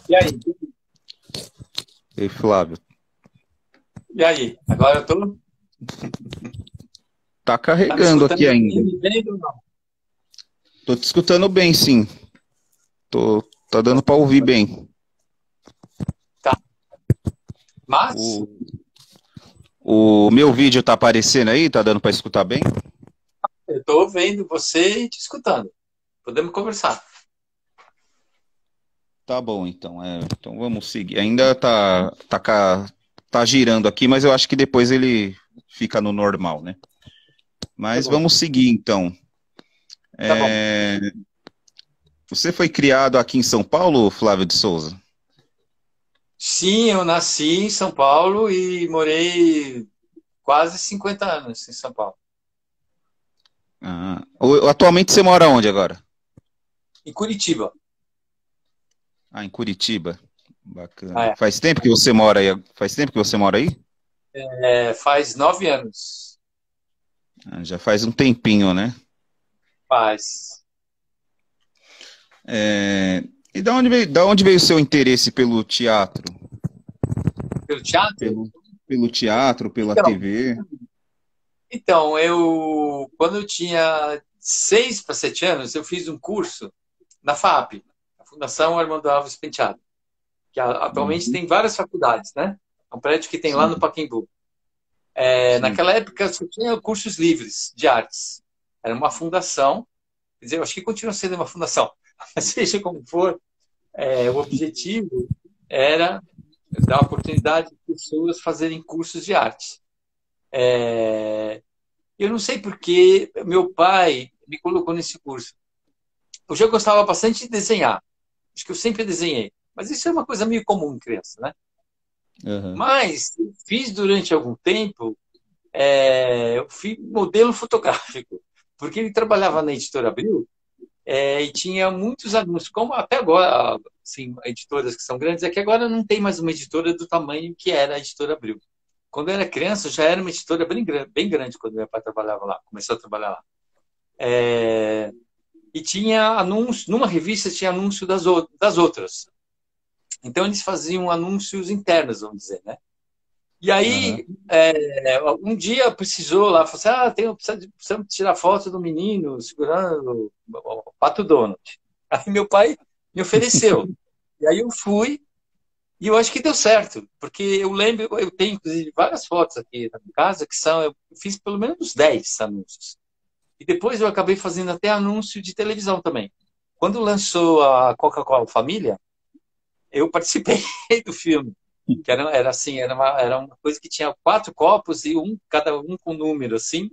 E aí? Ei, Flávio, E aí? Agora eu tô. tá Tá me carregando aqui escutando bem, ainda. me vendo ou não? Tô te escutando bem, sim. Tá dando Então, pra ouvir bem. tá. Mas, O, o meu vídeo tá aparecendo aí? Tá dando pra escutar bem? eu tô vendo você e te escutando. Podemos conversar. Tá bom, então. Então vamos seguir. Ainda tá girando aqui, mas eu acho que depois ele fica no normal, né? Tá Mas bom. vamos seguir, então. Tá bom. É, Você foi criado aqui em São Paulo, Flávio de Souza? Sim, eu nasci em São Paulo e morei quase 50 anos em São Paulo. Atualmente você mora onde agora? Em Curitiba. Ah, em Curitiba. Ah, Bacana. é. Faz tempo que você mora aí? Faz tempo que você mora aí? Faz 9 anos. Já faz um tempinho, né? Faz. É, E da onde veio o seu interesse pelo teatro? Pelo teatro? Pelo teatro, pela Então, TV? quando eu tinha 6 para 7 anos, eu fiz um curso na FAP, a Fundação Armando Alves Penteado, que atualmente Uhum, tem várias faculdades, né? É um prédio que tem lá no sim, Pacaembu. sim. Naquela época só tinha cursos livres de artes. Era uma fundação, quer dizer, eu acho que continua sendo uma fundação, mas seja como for, o objetivo era dar oportunidade de pessoas fazerem cursos de arte. Eu não sei por que meu pai me colocou nesse curso. Eu já gostava bastante de desenhar, acho que eu sempre desenhei, mas isso é uma coisa meio comum em criança, né? Aham. Mas fiz durante algum tempo, eu fiz modelo fotográfico, porque ele trabalhava na Editora Abril, e tinha muitos anúncios, como até agora, assim, editoras que são grandes, é que agora não tem mais uma editora do tamanho que era a Editora Abril. Quando eu era criança, já era uma editora bem grande quando meu pai trabalhava lá, começou a trabalhar lá. E tinha anúncio, numa revista tinha anúncio das outras. Então eles faziam anúncios internos, vamos dizer, né? E Aham. aí, um dia precisou lá, falou assim, precisamos tirar foto do menino segurando o Pato Donald. Aí meu pai me ofereceu. E aí eu fui, e eu acho que deu certo, porque eu lembro, eu tenho inclusive várias fotos aqui na minha casa, eu fiz pelo menos uns 10 anúncios. E depois eu acabei fazendo até anúncio de televisão também. Quando lançou a Coca-Cola Família, eu participei do filme que era assim, era uma coisa que tinha 4 copos e cada um com número, assim,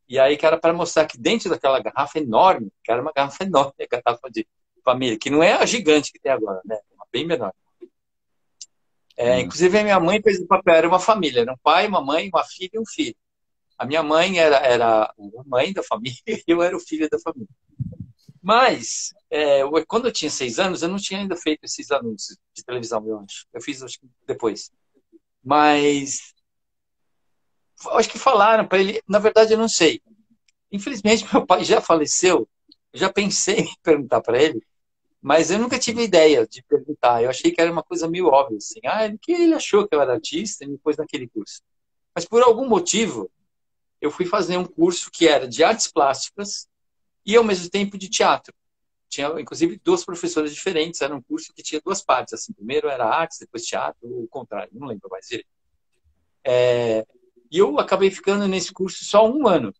e aí que era para mostrar que dentro daquela garrafa enorme, que era uma garrafa enorme, a garrafa de família, que não é a gigante que tem agora, né? Uma bem menor. Ah, Inclusive, a minha mãe fez o papel, era uma família, era um pai, uma mãe, uma filha e um filho. A minha mãe era a mãe da família e eu era o filho da família. Mas, quando eu tinha 6 anos, eu não tinha ainda feito esses anúncios de televisão, eu acho. Eu fiz, acho que depois. Mas acho que falaram para ele, na verdade eu não sei. Infelizmente meu pai já faleceu, eu já pensei em perguntar para ele, mas eu nunca tive ideia de perguntar. Eu achei que era uma coisa meio óbvia, assim. Que ele achou que eu era artista e me pôs naquele curso. Mas por algum motivo, eu fui fazer um curso que era de artes plásticas e ao mesmo tempo de teatro. Tinha, inclusive, duas professoras diferentes, era um curso que tinha duas partes. Assim, primeiro era artes, depois teatro, ou o contrário, não lembro mais direito. E eu acabei ficando nesse curso só um ano.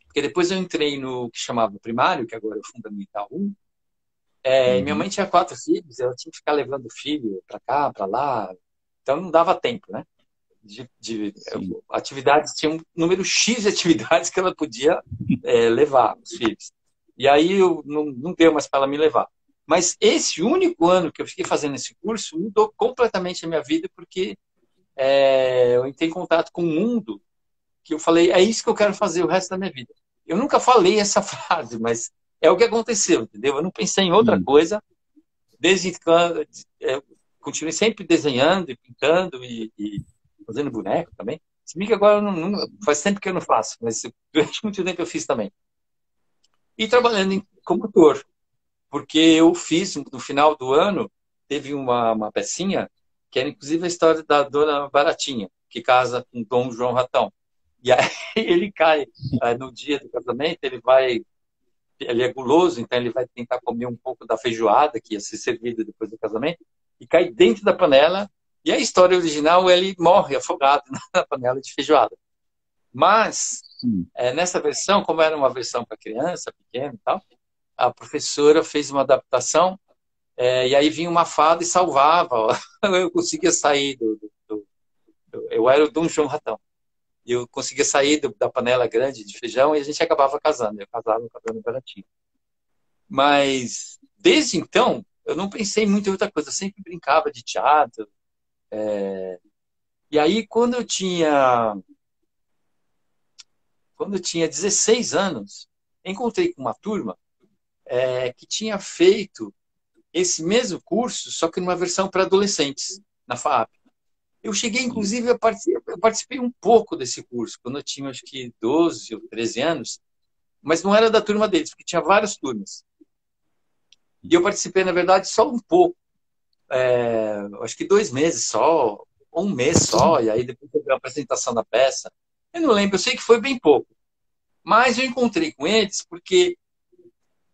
Porque depois eu entrei no que chamava primário, que agora é o Fundamental 1. Minha uhum. mãe tinha 4 filhos, ela tinha que ficar levando o filho para cá, para lá. Então não dava tempo, né? Sim. Atividades, tinha um número X de atividades que ela podia levar os filhos. E aí eu não deu mais para ela me levar. Mas esse único ano que eu fiquei fazendo esse curso mudou completamente a minha vida, porque eu entrei em contato com um mundo que eu falei, é isso que eu quero fazer o resto da minha vida. Eu nunca falei essa frase, mas é o que aconteceu, entendeu? Eu não pensei em outra Sim. coisa, desde que continuei sempre desenhando e pintando e fazendo boneco também. Se bem que agora faz tempo que eu não faço, mas durante muito tempo eu fiz também. E trabalhando como ator, porque eu fiz, no final do ano, teve uma pecinha que era inclusive a história da Dona Baratinha, que casa com Dom João Ratão. E aí ele cai no dia do casamento, ele é guloso, então ele vai tentar comer um pouco da feijoada que ia ser servida depois do casamento, e cai dentro da panela, e a história original ele morre afogado na panela de feijoada. Mas, nessa versão, como era uma versão para criança, pequena e tal, a professora fez uma adaptação, e aí vinha uma fada e salvava. Eu conseguia sair eu era o Dom João Ratão. E eu conseguia sair da panela grande de feijão e a gente acabava casando. Eu casava com a Dona Baratinha. Mas, desde então, eu não pensei muito em outra coisa. Eu sempre brincava de teatro. E aí, quando eu tinha 16 anos, encontrei com uma turma que tinha feito esse mesmo curso, só que numa versão para adolescentes, na FAAP. Eu cheguei, inclusive, eu participei um pouco desse curso, quando eu tinha, acho que, 12 ou 13 anos, mas não era da turma deles, porque tinha várias turmas. E eu participei, na verdade, só um pouco. Acho que 2 meses só, ou 1 mês só, e aí depois teve a apresentação da peça. Eu não lembro, eu sei que foi bem pouco. Mas eu encontrei com eles porque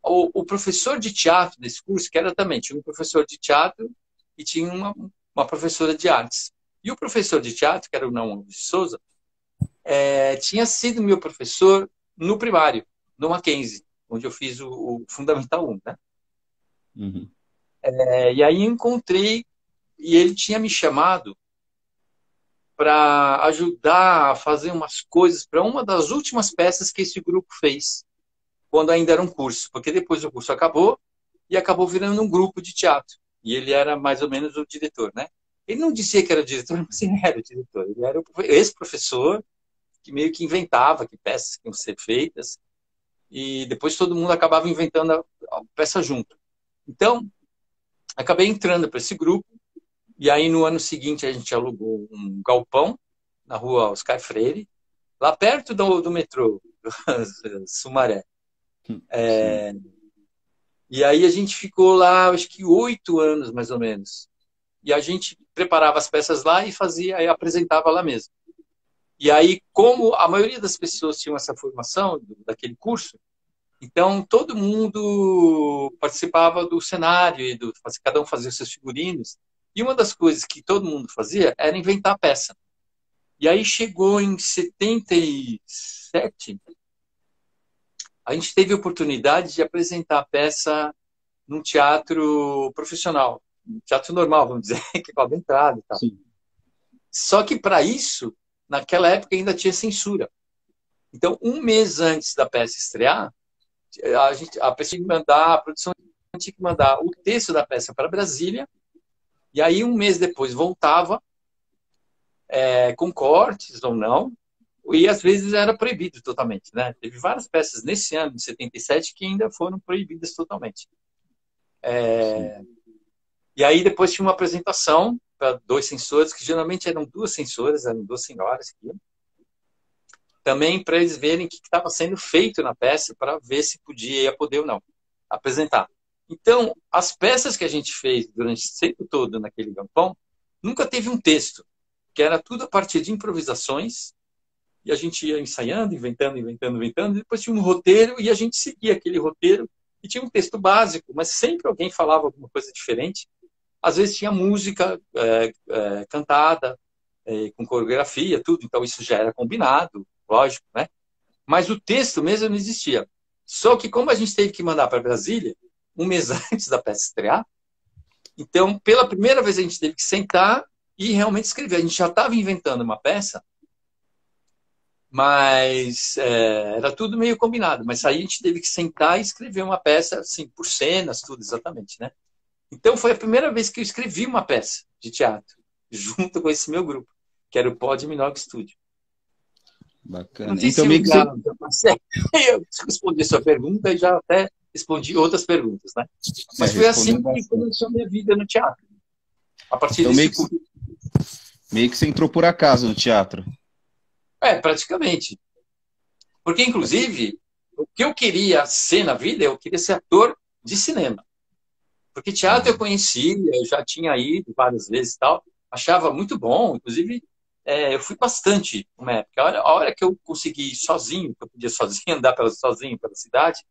o professor de teatro desse curso, que era também, tinha um professor de teatro e tinha uma professora de artes. E o professor de teatro, que era o Não de Souza, tinha sido meu professor no primário, no Mackenzie, onde eu fiz o Fundamental 1, né? Uhum. E aí encontrei, e ele tinha me chamado para ajudar a fazer umas coisas para uma das últimas peças que esse grupo fez, quando ainda era um curso, porque depois o curso acabou e acabou virando um grupo de teatro. E ele era mais ou menos o diretor, né? Ele não dizia que era o diretor, mas ele era o diretor. Ele era esse professor que meio que inventava que peças iam ser feitas e depois todo mundo acabava inventando a peça junto. Então, acabei entrando para esse grupo e aí no ano seguinte a gente alugou um galpão na rua Oscar Freire, lá perto do metrô, Sumaré. E aí a gente ficou lá, acho que 8 anos mais ou menos. E a gente preparava as peças lá e fazia, e apresentava lá mesmo. E aí, como a maioria das pessoas tinham essa formação daquele curso, então todo mundo participava do cenário, cada um fazia os seus figurinos. E uma das coisas que todo mundo fazia era inventar a peça. E aí chegou em 77, a gente teve a oportunidade de apresentar a peça num teatro profissional, um teatro normal, vamos dizer, que cobra entrada e tal. Sim. Só que para isso, naquela época ainda tinha censura. Então, 1 mês antes da peça estrear, a pessoa tinha que mandar, a produção tinha que mandar o texto da peça para Brasília, e aí 1 mês depois voltava, com cortes ou não, e às vezes era proibido totalmente, né? Teve várias peças nesse ano, de 77, que ainda foram proibidas totalmente. E aí depois tinha uma apresentação para 2 censores, que geralmente eram 2 censoras, eram 2 senhoras que iam, também para eles verem o que estava sendo feito na peça, para ver se ia poder ou não apresentar. Então, as peças que a gente fez durante esse tempo todo naquele galpão, nunca teve um texto, que era tudo a partir de improvisações, e a gente ia ensaiando, inventando, e depois tinha um roteiro, e a gente seguia aquele roteiro, e tinha um texto básico, mas sempre alguém falava alguma coisa diferente. Às vezes tinha música cantada, com coreografia, tudo, então isso já era combinado, lógico, né? Mas o texto mesmo não existia. Só que como a gente teve que mandar para Brasília, 1 mês antes da peça estrear, então, pela primeira vez a gente teve que sentar e realmente escrever. A gente já estava inventando uma peça, mas era tudo meio combinado. Mas aí a gente teve que sentar e escrever uma peça, assim, por cenas, tudo exatamente, né? Então, foi a primeira vez que eu escrevi uma peça de teatro, junto com esse meu grupo, que era o Pod Minogue Studio. Não Bacana. sei Então, se meio que você, eu respondi a sua pergunta e já até respondi outras perguntas, né? Mas foi respondeu assim que bastante. começou a minha vida no teatro. A partir Então, desse curso. meio que você entrou por acaso no teatro. Praticamente. Porque, inclusive, o que eu queria ser na vida, eu queria ser ator de cinema. Porque teatro eu Uhum. conhecia, eu já tinha ido várias vezes e tal, achava muito bom, inclusive eu fui bastante uma época. A hora que eu consegui ir sozinho, que eu podia sozinho andar sozinho pela cidade,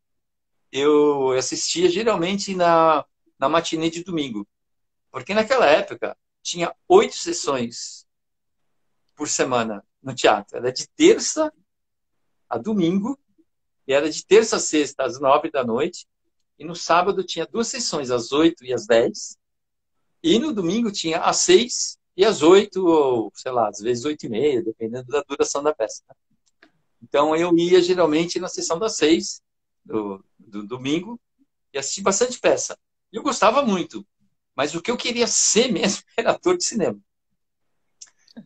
eu assistia geralmente na matinê de domingo. Porque naquela época tinha 8 sessões por semana no teatro. Era de terça a domingo, e era de terça a sexta, às 9 da noite. E no sábado tinha 2 sessões, às 8 e às 10. E no domingo tinha às 6 e às 8, ou sei lá, às vezes 8h30, dependendo da duração da peça. Então eu ia geralmente na sessão das 6 do domingo e assisti bastante peça. E eu gostava muito, mas o que eu queria ser mesmo era ator de cinema.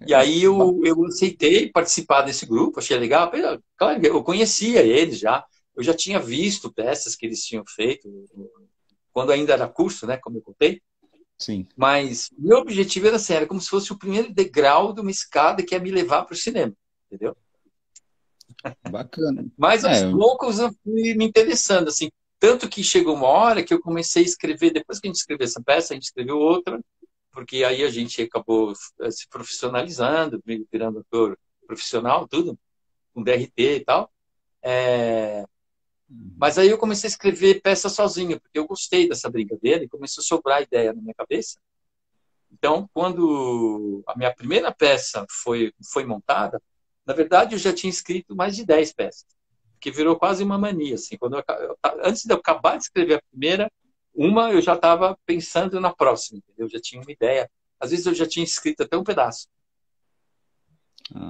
E aí Ba- eu aceitei participar desse grupo, achei legal. Claro, eu conhecia eles já, eu já tinha visto peças que eles tinham feito, quando ainda era curso, né, como eu contei. Sim, Mas meu objetivo era assim, era como se fosse o primeiro degrau de uma escada que ia me levar para o cinema, entendeu? bacana. Mas aos É, poucos eu fui me interessando, assim. Tanto que chegou uma hora que eu comecei a escrever, depois que a gente escreveu essa peça, a gente escreveu outra, porque aí a gente acabou se profissionalizando, virando ator profissional, tudo, com DRT e tal. É... Mas aí eu comecei a escrever peça sozinho, porque eu gostei dessa brincadeira e começou a sobrar ideia na minha cabeça. Então, quando a minha primeira peça foi montada, na verdade eu já tinha escrito mais de 10 peças, que virou quase uma mania. Assim, antes de eu acabar de escrever a primeira, eu já estava pensando na próxima, entendeu? Eu já tinha uma ideia. Às vezes eu já tinha escrito até um pedaço.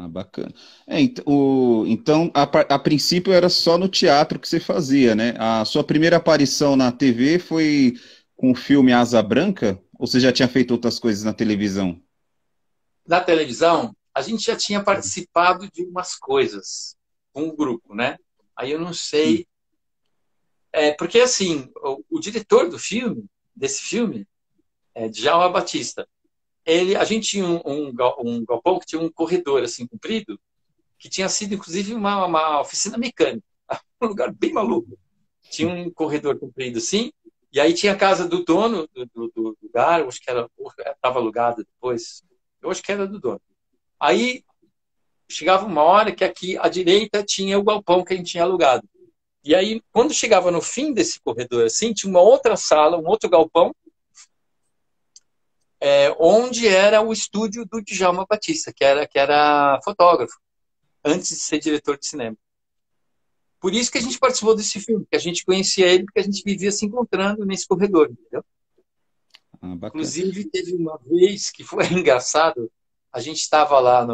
bacana. Então, a princípio era só no teatro que você fazia, né? A sua primeira aparição na TV foi com o filme Asa Branca? Ou você já tinha feito outras coisas na televisão? Na televisão, a gente já tinha participado de umas coisas com o grupo, né? Aí eu não Sim. sei. Porque, assim, o diretor desse filme, Djalma Batista, a gente tinha um galpão que tinha um corredor assim comprido, que tinha sido inclusive uma oficina mecânica, um lugar bem maluco. Tinha um corredor comprido assim, e aí tinha a casa do dono do lugar, eu acho que estava alugado depois, eu acho que era do dono. Aí chegava uma hora que aqui à direita tinha o galpão que a gente tinha alugado. E aí, quando chegava no fim desse corredor assim, tinha uma outra sala, um outro galpão, onde era o estúdio do Djalma Batista, que era fotógrafo, antes de ser diretor de cinema. Por isso que a gente participou desse filme, que a gente conhecia ele, porque a gente vivia se encontrando nesse corredor, entendeu? Bacana. Inclusive, teve uma vez que foi engraçado, a gente estava lá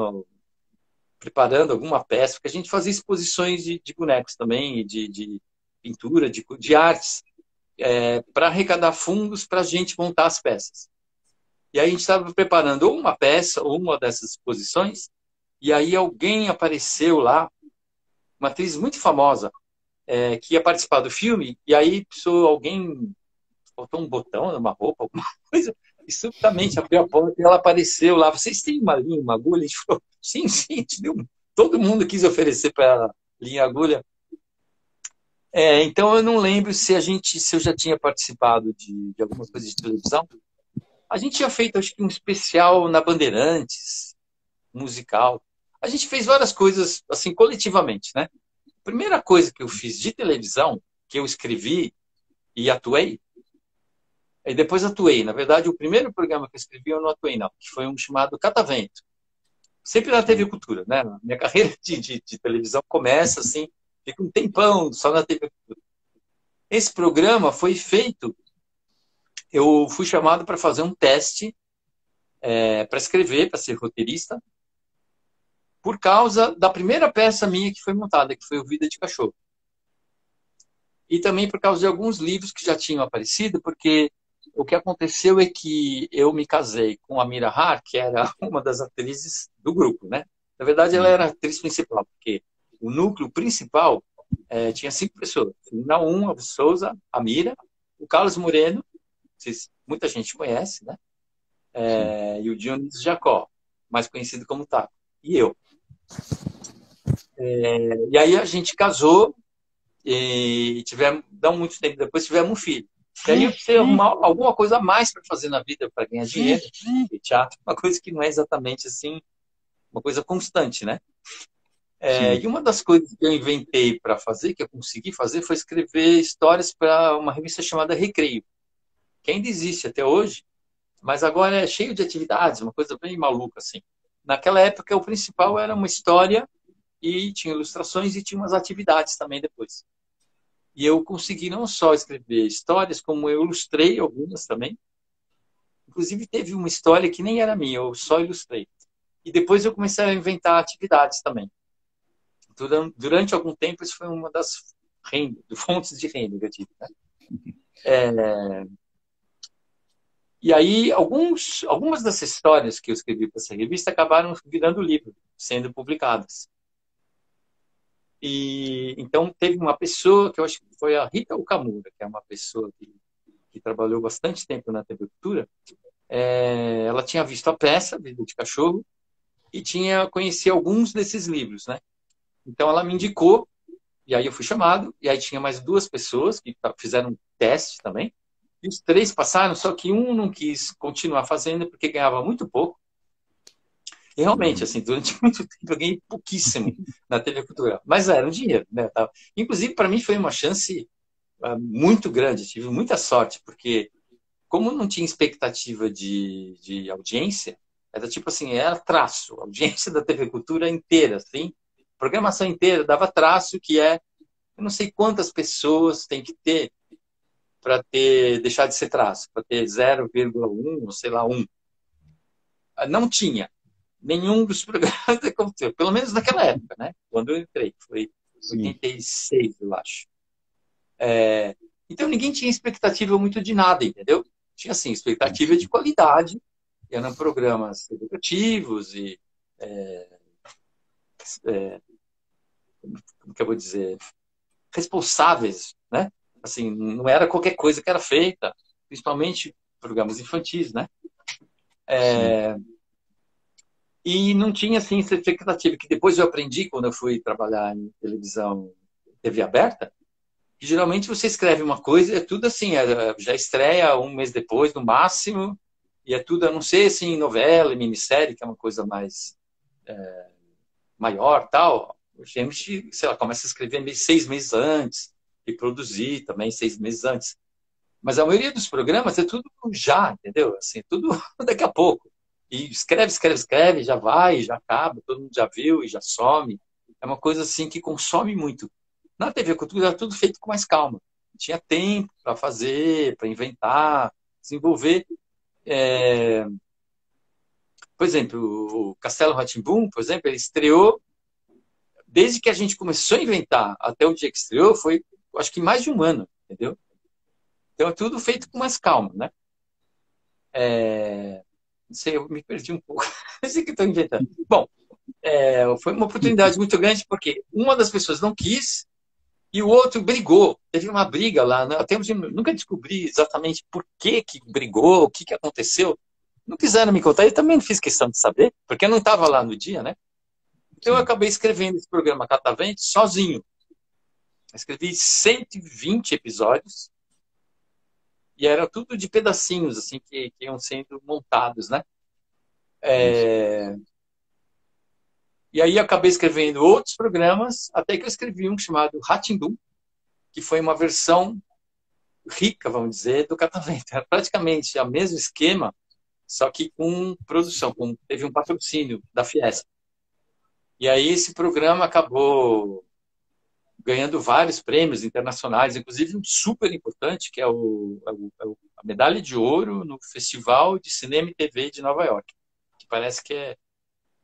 preparando alguma peça, porque a gente fazia exposições de bonecos também, e de pintura, de artes, para arrecadar fundos para a gente montar as peças. E aí a gente estava preparando ou uma peça ou uma dessas exposições, e aí alguém apareceu lá, uma atriz muito famosa, que ia participar do filme, e aí alguém faltou um botão numa roupa, alguma coisa, e subitamente abriu a porta e ela apareceu lá. Vocês têm uma linha, uma agulha? A gente falou, sim, sim, a gente deu. Todo mundo quis oferecer para ela linha e agulha. Então eu não lembro se eu já tinha participado de alguma coisa de televisão. A gente tinha feito, acho que um especial na Bandeirantes, musical. A gente fez várias coisas, assim, coletivamente, né? A primeira coisa que eu fiz de televisão, que eu escrevi e atuei, e depois atuei. Na verdade, o primeiro programa que eu escrevi eu não atuei, não, que foi um chamado Catavento. Sempre na TV Cultura, né? Minha carreira de televisão começa assim, fica um tempão só na TV Cultura. Esse programa foi feito, eu fui chamado para fazer um teste, para escrever, para ser roteirista, por causa da primeira peça minha que foi montada, que foi o Vida de Cachorro. E também por causa de alguns livros que já tinham aparecido, porque o que aconteceu é que eu me casei com a Mira Har, que era uma das atrizes do grupo, né? Na verdade, ela era a atriz principal, porque o núcleo principal tinha 5 pessoas. Naum, a Souza, a Mira, o Carlos Moreno, muita gente conhece, né? Sim. E o Dionísio Jacó, mais conhecido como Taco. E eu. E aí a gente casou e tivemos, não muito tempo depois, tivemos um filho. E aí eu precisei arrumar alguma coisa a mais para fazer na vida, para ganhar dinheiro. E teatro é uma coisa que não é exatamente assim, uma coisa constante, né? Sim. E uma das coisas que eu inventei para fazer, que eu consegui fazer, foi escrever histórias para uma revista chamada Recreio, que ainda existe até hoje, mas agora é cheio de atividades, uma coisa bem maluca, assim. Naquela época, o principal era uma história e tinha ilustrações e tinha umas atividades também depois. E eu consegui não só escrever histórias, como eu ilustrei algumas também. Inclusive, teve uma história que nem era minha, eu só ilustrei. E depois eu comecei a inventar atividades também. Durante algum tempo, isso foi uma das fontes de renda que eu tive. Né? E aí, algumas dessas histórias que eu escrevi para essa revista acabaram virando livro, sendo publicadas. E então teve uma pessoa que eu acho que foi a Rita Okamura, que é uma pessoa que trabalhou bastante tempo na TV Cultura. Ela tinha visto a peça Vida de Cachorro e conhecia alguns desses livros, né? Então ela me indicou e aí eu fui chamado e aí tinha mais duas pessoas que fizeram um teste também. E os três passaram, só que um não quis continuar fazendo porque ganhava muito pouco. E realmente, assim, durante muito tempo eu ganhei pouquíssimo na TV Cultural. Mas era um dinheiro, né? Inclusive, para mim foi uma chance muito grande. Tive muita sorte, porque como não tinha expectativa de audiência, era tipo assim, era traço. A audiência da TV Cultura inteira, assim, programação inteira, dava traço, que eu não sei quantas pessoas tem que ter para deixar de ser traço, para ter 0,1, ou sei lá, 1. Não tinha. Nenhum dos programas aconteceu, pelo menos naquela época, né? Quando eu entrei, foi Sim. 86, eu acho. Então ninguém tinha expectativa muito de nada, entendeu? Tinha, assim, expectativa de qualidade, eram programas educativos e, como que eu vou dizer, responsáveis, né? Assim, não era qualquer coisa que era feita, principalmente programas infantis, né? Sim. E não tinha, assim, essa expectativa, que depois eu aprendi quando eu fui trabalhar em televisão, TV aberta, que geralmente você escreve uma coisa, é tudo assim, já estreia um mês depois, no máximo, e é tudo, a não ser assim, novela e minissérie, que é uma coisa mais maior, tal. A gente, sei lá, começa a escrever 6 meses antes e produzir também 6 meses antes. Mas a maioria dos programas é tudo já, entendeu? Assim, tudo daqui a pouco. E escreve, escreve, escreve, já vai, já acaba, todo mundo já viu e já some. É uma coisa assim que consome muito. Na TV Cultura era tudo feito com mais calma. Tinha tempo para fazer, para inventar, desenvolver. É... Por exemplo, o Castelo rá tim por exemplo, ele estreou, desde que a gente começou a inventar até o dia que estreou, foi, acho que mais de um ano, entendeu? Então é tudo feito com mais calma, né? Não sei, eu me perdi um pouco. Não sei o que estou inventando. Bom, foi uma oportunidade muito grande, porque uma das pessoas não quis e o outro brigou. Teve uma briga lá. Né? Nunca descobri exatamente por que brigou, o que aconteceu. Não quiseram me contar. Eu também não fiz questão de saber, porque eu não estava lá no dia, né? Então eu Sim. acabei escrevendo esse programa Catavento sozinho. Eu escrevi 120 episódios e era tudo de pedacinhos, assim, que iam sendo montados, né? Isso. E aí acabei escrevendo outros programas, até que eu escrevi um chamado rá tim que foi uma versão rica, vamos dizer, do Catavento. Era praticamente o mesmo esquema, só que com produção, teve um patrocínio da Fiesp. E aí esse programa acabou ganhando vários prêmios internacionais, inclusive um super importante, que é a medalha de ouro no Festival de Cinema e TV de Nova York, que parece que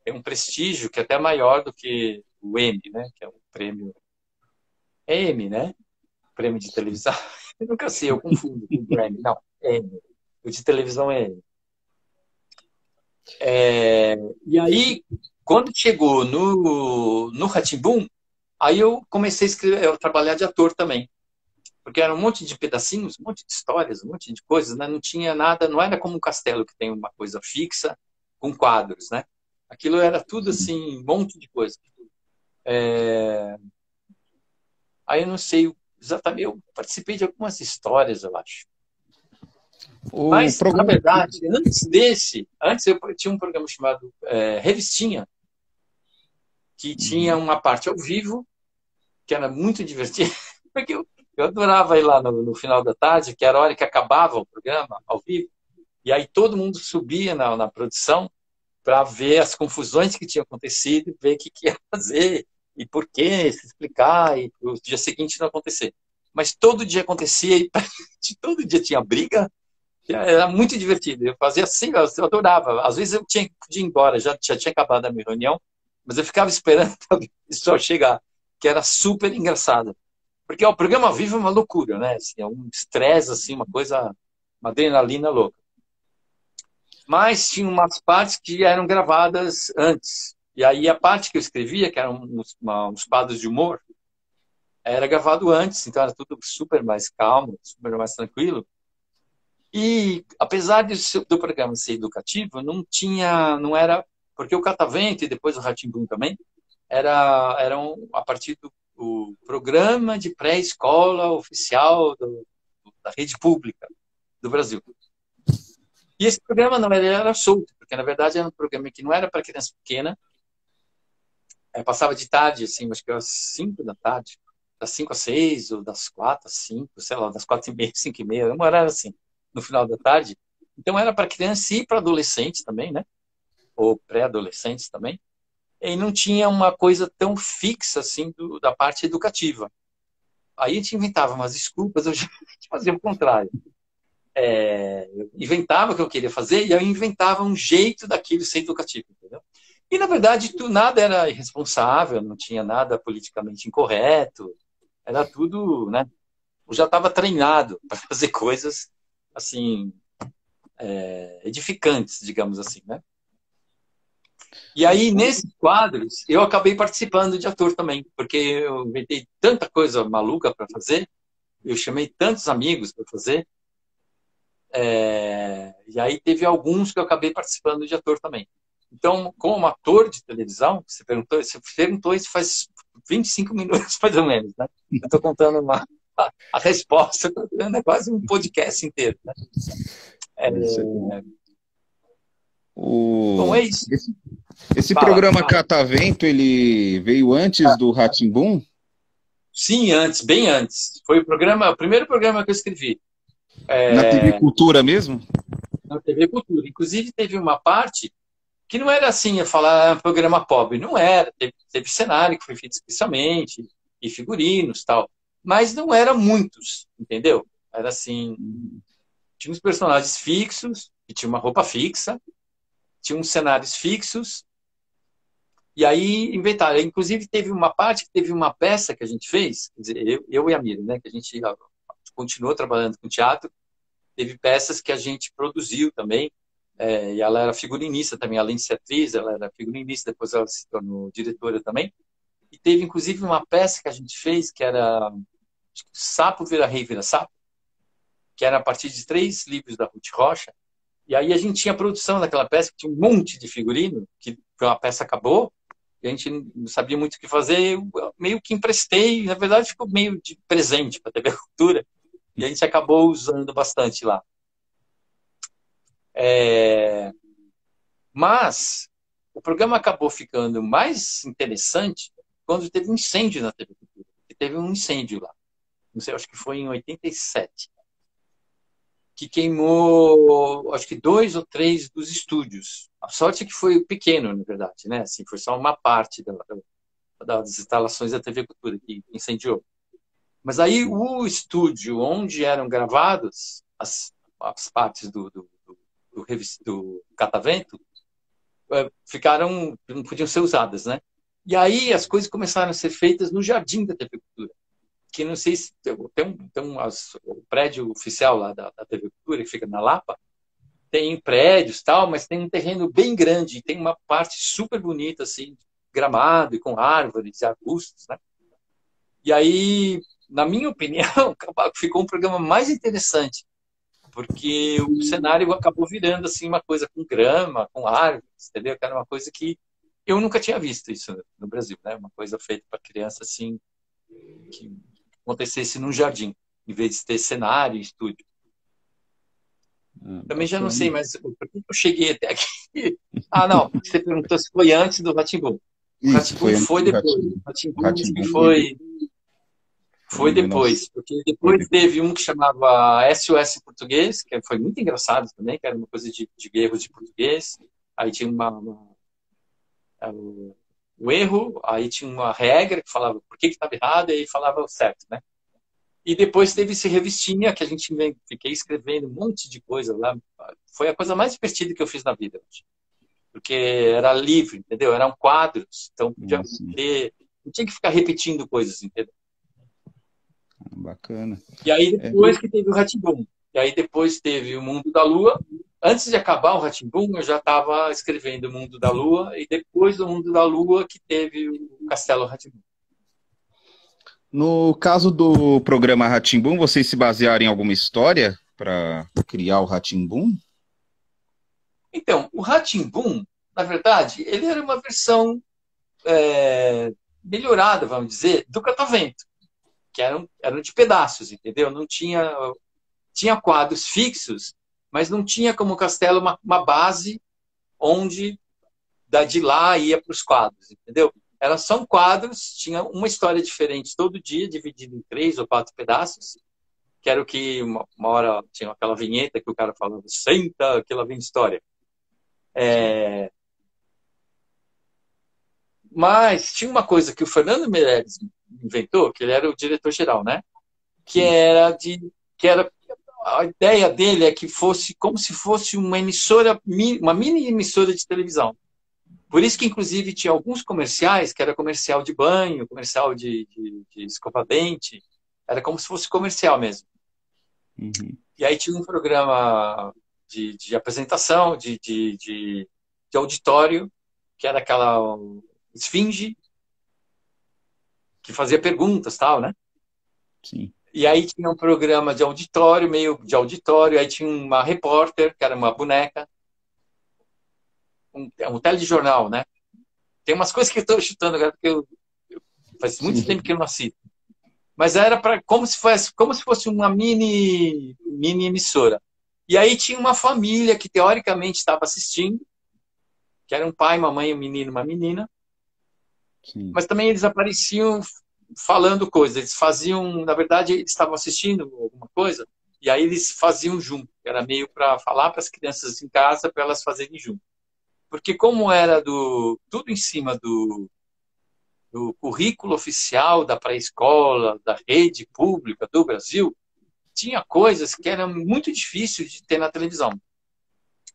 é um prestígio que é até maior do que o Emmy, né? Que é um prêmio. É Emmy, né? Prêmio de televisão. Eu nunca sei, eu confundo com o Grammy. Não, é Emmy. O de televisão é Emmy. E aí, quando chegou no rá tim aí eu comecei a escrever, a trabalhar de ator também. Porque era um monte de pedacinhos, um monte de histórias, um monte de coisas, né? Não tinha nada, não era como um castelo que tem uma coisa fixa com quadros, né? Aquilo era tudo Sim. assim, um monte de coisa. Aí eu não sei exatamente, eu participei de algumas histórias, eu acho. O Mas, na programa. verdade, antes eu tinha um programa chamado Revistinha, que tinha uma parte ao vivo, que era muito divertido, porque eu adorava ir lá no final da tarde, que era a hora que acabava o programa ao vivo, e aí todo mundo subia na produção para ver as confusões que tinham acontecido, ver o que ia fazer, e por quê, se explicar, e o dia seguinte não acontecer. Mas todo dia acontecia, e todo dia tinha briga, era muito divertido. Eu fazia assim, eu adorava. Às vezes eu tinha que ir embora, já tinha acabado a minha reunião, mas eu ficava esperando o pessoal chegar, que era super engraçado. Porque o programa ao vivo é uma loucura, né? Assim, é um estresse, assim, uma coisa, uma adrenalina louca. Mas tinha umas partes que eram gravadas antes. E aí a parte que eu escrevia, que eram uns quadros de humor, era gravado antes, então era tudo super mais calmo, super mais tranquilo. E apesar do programa ser educativo, não era, porque o Catavento e depois o Rá-Tim-Bum também eram a partir do programa de pré-escola oficial da rede pública do Brasil. E esse programa, na verdade, era solto, porque na verdade era um programa que não era para criança pequena, passava de tarde, assim, acho que era às 5 da tarde, das 5 às 6, ou das 4 às 5, sei lá, das 4h30, 5h30, um horário assim, no final da tarde. Então era para criança e para adolescentes também, né? Ou pré-adolescentes também. E não tinha uma coisa tão fixa assim da parte educativa. Aí a gente inventava umas desculpas, eu já fazia o contrário. Eu inventava o que eu queria fazer e eu inventava um jeito daquilo ser educativo, entendeu? E, na verdade, nada era irresponsável, não tinha nada politicamente incorreto, era tudo, né? Eu já estava treinado para fazer coisas, assim, edificantes, digamos assim, né? E aí, nesses quadros, eu acabei participando de ator também, porque eu inventei tanta coisa maluca para fazer, eu chamei tantos amigos para fazer, e aí teve alguns que eu acabei participando de ator também. Então, como ator de televisão, você perguntou isso faz 25 minutos, mais ou menos, né? Eu estou contando a resposta, é quase um podcast inteiro, né? Isso é bom. Bom, O... é isso. Esse Fala. programa Catavento, ele veio antes do Rá-Tim-Bum? Sim, antes, bem antes. Foi o primeiro programa que eu escrevi Na TV Cultura mesmo? na TV Cultura. Inclusive, teve uma parte que não era assim, ia falar programa pobre. Não era. Teve cenário que foi feito especialmente, e figurinos tal. Mas não eram muitos, entendeu? Era assim, tinha uns personagens fixos, que tinha uma roupa fixa, tinha uns cenários fixos, e aí inventaram. Inclusive, teve uma parte que teve uma peça que a gente fez, quer dizer, eu e a Miriam, né? Que a gente continuou trabalhando com teatro, teve peças que a gente produziu também, e ela era figurinista também, além de ser atriz, ela era figurinista, depois ela se tornou diretora também. E teve, inclusive, uma peça que a gente fez, que era Sapo Vira Rei Vira Sapo, que era a partir de 3 livros da Ruth Rocha. E aí a gente tinha a produção daquela peça, que tinha um monte de figurino, que a peça acabou, e a gente não sabia muito o que fazer, eu meio que emprestei, na verdade ficou meio de presente para a TV Cultura, e a gente acabou usando bastante lá. Mas o programa acabou ficando mais interessante quando teve um incêndio na TV Cultura. E teve um incêndio lá. Não sei, acho que foi em 87. Que queimou, acho que 2 ou 3 dos estúdios. A sorte é que foi pequeno, na verdade, né? Assim, foi só uma parte das instalações da TV Cultura que incendiou. Mas aí o estúdio onde eram gravadas as partes do Catavento não podiam ser usadas, né? E aí as coisas começaram a ser feitas no jardim da TV Cultura, que não sei se o prédio oficial lá da TV Cultura, que fica na Lapa, tem prédios tal, mas tem um terreno bem grande, e tem uma parte super bonita, assim, gramado e com árvores e arbustos, né? E aí, na minha opinião, ficou um programa mais interessante, porque o cenário acabou virando assim uma coisa com grama, com árvores, entendeu? Que era uma coisa que eu nunca tinha visto isso no Brasil, né? Uma coisa feita para criança assim, que acontecesse num jardim, em vez de ter cenário e estúdio. Também já não Bacana. sei, mas por que eu cheguei até aqui? Ah, não, você perguntou se foi antes do Rá-Tim-Bum. O Isso, Rá-Tim-Bum foi antes foi do depois. Rá-Tim-Bum. O O Rá-Tim-Bum acho que Rá-Tim-Bum foi foi em 19... depois, porque foi depois depois. teve um que chamava SOS Português, que foi muito engraçado também, que era uma coisa de erros de português. Aí tinha o erro, aí tinha uma regra que falava por que estava errado, e aí falava o certo, né? E depois teve esse revistinha que a gente fiquei escrevendo um monte de coisa lá. Foi a coisa mais divertida que eu fiz na vida, porque era livre, entendeu? Eram quadros, então podia Nossa, ter, não tinha que ficar repetindo coisas, entendeu? bacana. E aí É, depois que teve o Rá-Tim-Bum, e aí depois teve o Mundo da Lua. Antes de acabar o Rá-Tim-Bum, eu já estava escrevendo o Mundo da Lua, e depois do Mundo da Lua que teve o Castelo Rá-Tim-Bum. no caso do programa Rá-Tim-Bum, vocês se basearam em alguma história para criar o Rá-Tim-Bum? Então, o Rá-Tim-Bum, na verdade, ele era uma versão melhorada, vamos dizer, do Catavento, que eram de pedaços, entendeu? Não tinha quadros fixos, mas não tinha como castelo uma base onde de lá ia para os quadros, entendeu? São quadros, tinha uma história diferente todo dia, dividida em 3 ou 4 pedaços, que era o que uma hora tinha aquela vinheta que o cara falava, senta, que lá vem história. Mas tinha uma coisa que o Fernando Meirelles inventou, que ele era o diretor-geral, né? Que Sim. era que era a ideia dele é que fosse como se fosse uma emissora, uma mini emissora de televisão. Por isso que, inclusive, tinha alguns comerciais, que era comercial de banho, comercial de escova-dente, era como se fosse comercial mesmo. Uhum. E aí tinha um programa de apresentação, de auditório, que era aquela esfinge, que fazia perguntas, tal, né? Sim. E aí tinha um programa de auditório, meio de auditório, aí tinha uma repórter, que era uma boneca, um telejornal, né? Tem umas coisas que eu estou chutando agora, porque faz muito tempo que Sim. eu não assisto. Mas era como se fosse uma mini emissora. E aí tinha uma família que teoricamente estava assistindo, que era um pai, uma mãe, um menino, uma menina, Sim. mas também eles apareciam falando coisas. Eles faziam, na verdade, eles estavam assistindo alguma coisa, e aí eles faziam junto. Era meio para falar para as crianças em casa, para elas fazerem junto. Porque como era tudo em cima do currículo oficial da pré-escola, da rede pública do Brasil, tinha coisas que eram muito difíceis de ter na televisão.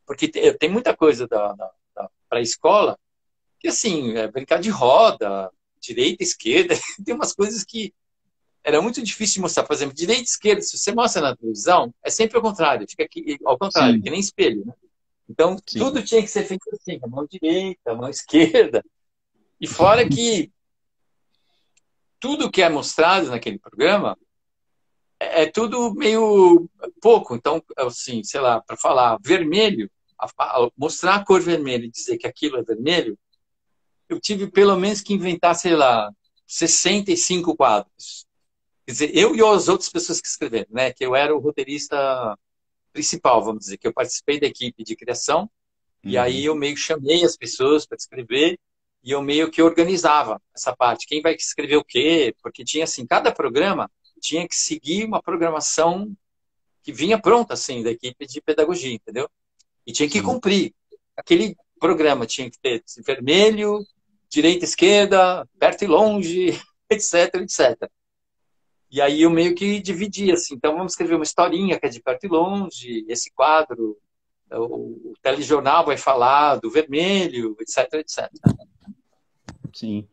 Porque tem muita coisa da pré-escola que, assim, brincar de roda, direita, esquerda, tem umas coisas que era muito difícil de mostrar. Por exemplo, direita e esquerda, se você mostra na televisão, é sempre ao contrário, fica aqui, ao contrário, que Sim. nem espelho, né? Então, Sim. tudo tinha que ser feito assim, a mão direita, a mão esquerda. E fora que tudo que é mostrado naquele programa é tudo meio pouco. Então, assim, sei lá, para falar vermelho, mostrar a cor vermelha e dizer que aquilo é vermelho, eu tive pelo menos que inventar, sei lá, 65 quadros. Quer dizer, eu e as outras pessoas que escreveram, né? Que eu era o roteirista principal, vamos dizer, que eu participei da equipe de criação, e aí Uhum. eu meio que chamei as pessoas para escrever, e eu meio que organizava essa parte. Quem vai escrever o quê? Porque tinha, assim, cada programa tinha que seguir uma programação que vinha pronta, assim, da equipe de pedagogia, entendeu? E tinha que Sim. cumprir. Aquele programa tinha que ter vermelho, direita, esquerda, perto e longe, etc, etc. E aí eu meio que dividia, assim, então vamos escrever uma historinha que é de perto e longe, esse quadro, o telejornal vai falar do vermelho, etc, etc. Sim.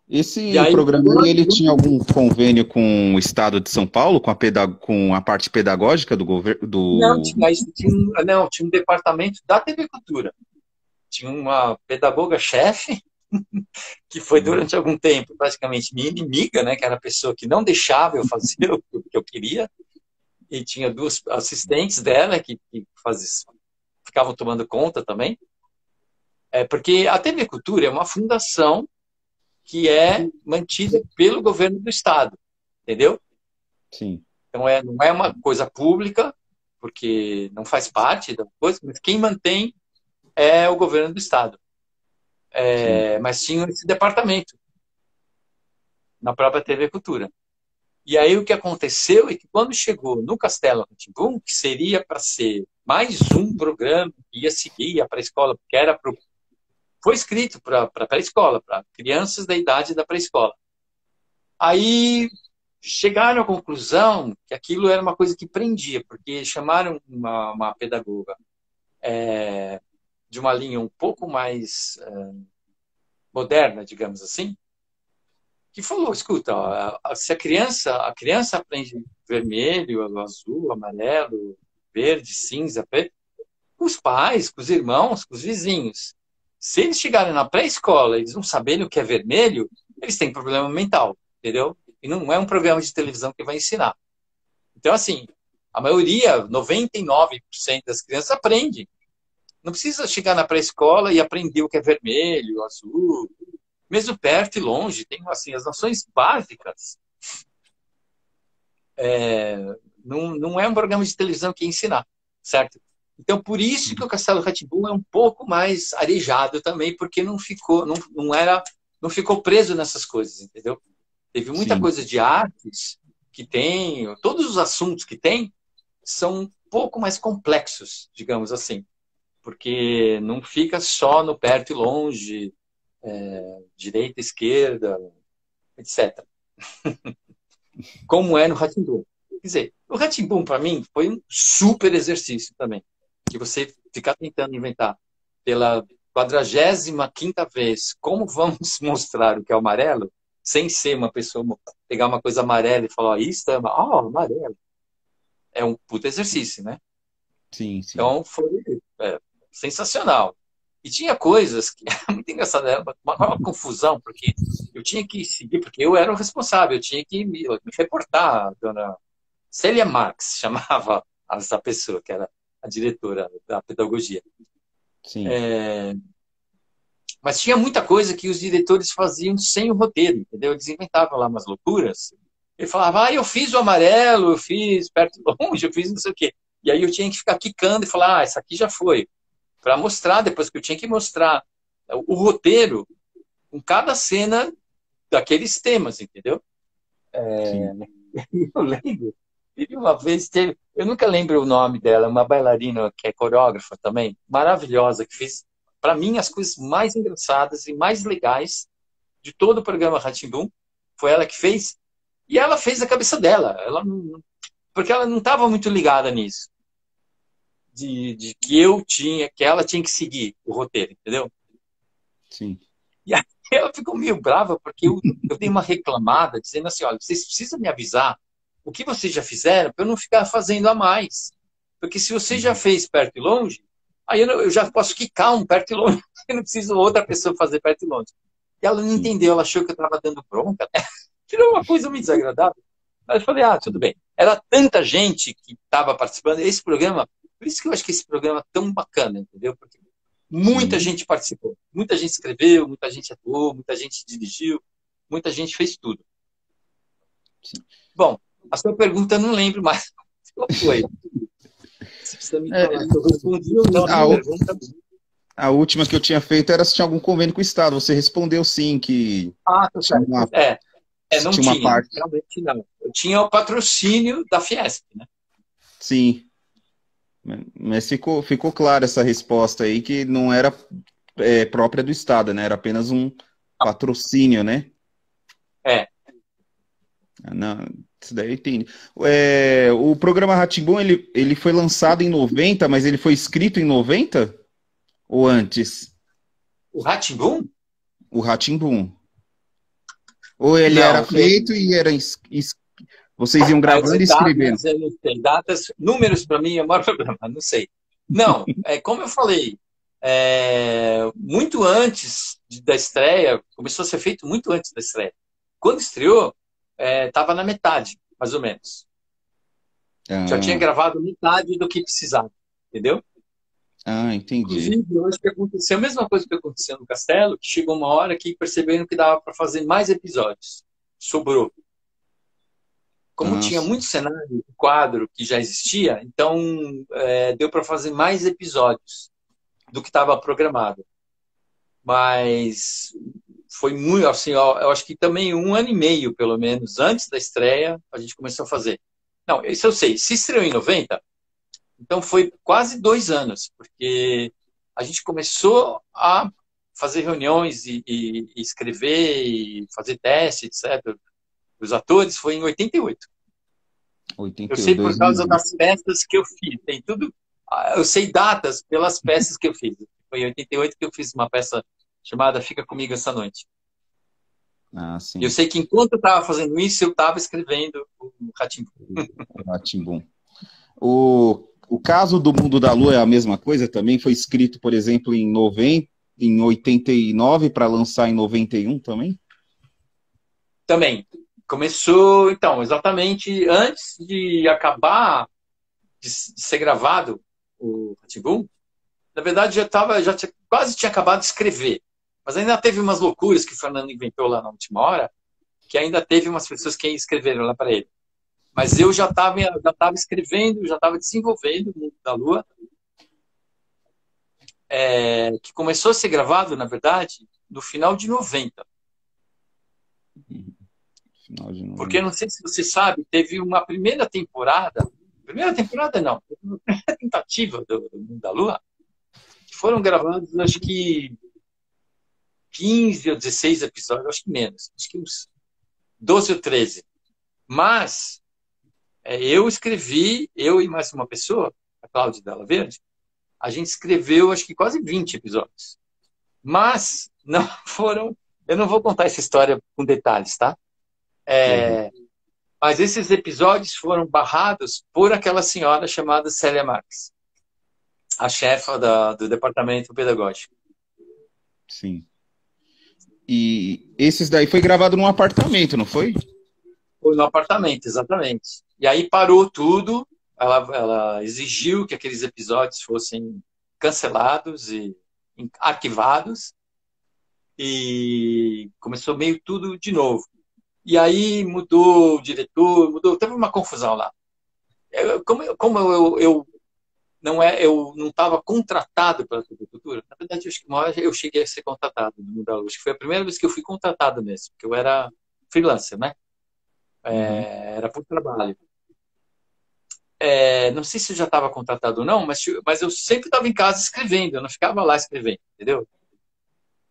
E Esse aí, programa aí, ele tinha algum convênio com o Estado de São Paulo, com a parte pedagógica do governo, não, do... tinha um departamento da TV Cultura. Tinha uma pedagoga-chefe, que foi durante algum tempo praticamente minha inimiga, né, que era a pessoa que não deixava eu fazer o que eu queria, e tinha 2 assistentes dela que ficavam tomando conta também. Porque a TV Cultura é uma fundação que é mantida pelo governo do Estado, entendeu? Sim. Então, não é uma coisa pública, porque não faz parte da coisa, mas quem mantém é o governo do estado. Sim. Mas tinha esse departamento na própria TV Cultura. E aí o que aconteceu é que quando chegou no Castelo Rá-Tim-Bum, que seria para ser mais um programa que ia seguir para a escola, porque foi escrito para a pré-escola, para crianças da idade da pré-escola. Aí chegaram à conclusão que aquilo era uma coisa que prendia, porque chamaram uma pedagoga de uma linha um pouco mais moderna, digamos assim, que falou, escuta, ó, se a criança aprende vermelho, azul, amarelo, verde, cinza, preto, com os pais, com os irmãos, com os vizinhos. Se eles chegarem na pré-escola e eles não saberem o que é vermelho, eles têm problema mental, entendeu? E não é um programa de televisão que vai ensinar. Então, assim, a maioria, 99% das crianças aprendem. Não precisa chegar na pré-escola e aprender o que é vermelho, azul, mesmo perto e longe. Tem, assim, as noções básicas. Não é um programa de televisão que ensinar, certo? Então, por isso que o Castelo Rá-Tim-Bum é um pouco mais arejado também, porque não ficou preso nessas coisas, entendeu? Teve muita Sim. coisa de artes que tem, todos os assuntos que tem são um pouco mais complexos, digamos assim, porque não fica só no perto e longe, direita, esquerda, etc. Como é no Rá-Tim-Bum. Quer dizer, o Rá-Tim-Bum, para mim, foi um super exercício também, que você ficar tentando inventar pela 45ª vez como vamos mostrar o que é o amarelo, sem ser uma pessoa pegar uma coisa amarela e falar, isso é amarelo. É um puta exercício, né? Sim, sim. Então, foi sensacional. E tinha coisas que era muito engraçado, era uma confusão, porque eu tinha que seguir, porque eu era o responsável, eu tinha que me reportar, a dona Célia Marx, chamava essa pessoa, que era a diretora da pedagogia. Sim. Mas tinha muita coisa que os diretores faziam sem o roteiro, entendeu? Eles inventavam lá umas loucuras. Ele falava, eu fiz o amarelo, eu fiz perto e longe, eu fiz não sei o quê. E aí eu tinha que ficar quicando e falar, essa aqui já foi. Para mostrar, depois que eu tinha que mostrar o roteiro com cada cena daqueles temas, entendeu? Sim. Eu lembro, teve uma vez, eu nunca lembro o nome dela, uma bailarina que é coreógrafa também, maravilhosa, que fez, para mim, as coisas mais engraçadas e mais legais de todo o programa Rá-Tim-Bum, foi ela que fez, e ela fez a cabeça dela, porque ela não estava muito ligada nisso, de que ela tinha que seguir o roteiro, entendeu? Sim. E aí ela ficou meio brava, porque eu dei uma reclamada, dizendo assim, olha, vocês precisam me avisar o que vocês já fizeram para eu não ficar fazendo a mais. Porque se você já fez perto e longe, aí eu já posso quicar um perto e longe, eu não preciso outra pessoa fazer perto e longe. E ela não Sim. entendeu, ela achou que eu estava dando bronca, né? Tirou uma coisa muito desagradável. Mas eu falei, tudo bem. Era tanta gente que estava participando, esse programa, por isso que eu acho que esse programa é tão bacana, entendeu? Porque muita Sim. gente participou, muita gente escreveu, muita gente atuou, muita gente dirigiu, muita gente fez tudo. Sim. Bom, a sua pergunta eu não lembro mais qual foi. Você precisa me É, falar se eu respondi ou não a a, sua u- pergunta. a última que eu tinha feito era se tinha algum convênio com o Estado. Você respondeu sim, que Tá tinha certo. uma, Não tinha uma tinha, parte. realmente não. Eu tinha o patrocínio da Fiesp, né? Sim. Mas ficou clara essa resposta aí, que não era própria do Estado, né? Era apenas um patrocínio, né? É, Não, isso daí eu entendi. O programa Rá-Tim-Bum, ele foi lançado em 90, mas ele foi escrito em 90? Ou antes? o Rá-Tim-Bum? O Rá-Tim-Bum. Ou ele era Não, feito e vocês iam gravando e escrevendo? datas eu não sei. Datas, números para mim é o maior problema, não sei. Não, como eu falei, muito antes da estreia, começou a ser feito muito antes da estreia. Quando estreou, estava na metade, mais ou menos. Já tinha Ah, gravado metade do que precisava, entendeu? entendi. Inclusive, eu acho que aconteceu a mesma coisa que aconteceu no Castelo, que chegou uma hora que perceberam que dava para fazer mais episódios. Sobrou. como Ah, tinha sim. muito cenário de quadro que já existia, então deu para fazer mais episódios do que estava programado. Mas foi muito, assim, eu acho que também 1 ano e meio, pelo menos, antes da estreia, a gente começou a fazer. Não, isso eu sei. Se estreou em 90, então foi quase 2 anos, porque a gente começou a fazer reuniões e escrever e fazer teste, etc. Os atores foi em 88. Eu sei 88, por causa 2001. das peças que eu fiz. Tem tudo. Eu sei datas pelas peças que eu fiz. Foi em 88 que eu fiz uma peça chamada Fica Comigo Essa Noite. Ah, E eu sim. sei que enquanto eu estava fazendo isso, eu estava escrevendo o Rá-Tim. O Rá-Tim-Bum. O caso do Mundo da Lua é a mesma coisa também? Foi escrito, por exemplo, em 90, em 89 para lançar em 91 também? Também. Começou, então, exatamente antes de acabar de ser gravado o Rá-Tim. Na verdade, quase tinha acabado de escrever. Mas ainda teve umas loucuras que o Fernando inventou lá na última hora, que ainda teve umas pessoas que escreveram lá para ele. Mas eu já estava escrevendo, já estava desenvolvendo o Mundo da Lua, que começou a ser gravado, na verdade, no final de 90. Final de Porque eu 90. não sei se você sabe, teve uma primeira temporada não, teve uma primeira tentativa do Mundo da Lua, que foram gravados, acho que 15 ou 16 episódios, acho que menos, acho que uns 12 ou 13. Mas eu escrevi, eu e mais uma pessoa, a Cláudia Della Verde, a gente escreveu acho que quase 20 episódios. Mas não foram. Eu não vou contar essa história com detalhes, tá? Uhum. Mas esses episódios foram barrados por aquela senhora chamada Célia Marques, a chefa do departamento pedagógico. Sim. E esses daí foi gravado num apartamento, não foi? Foi no apartamento, exatamente. E aí parou tudo. Ela exigiu que aqueles episódios fossem cancelados e arquivados. E começou meio tudo de novo. E aí mudou o diretor, mudou, teve uma confusão lá. Eu não estava contratado pela TV Cultura, na verdade, acho que uma hora eu cheguei a ser contratado no Mundo da Luz. Foi a primeira vez que eu fui contratado mesmo, porque eu era freelancer, né? Uhum. Era por trabalho. Não sei se eu já estava contratado ou não, mas eu sempre estava em casa escrevendo, eu não ficava lá escrevendo, entendeu?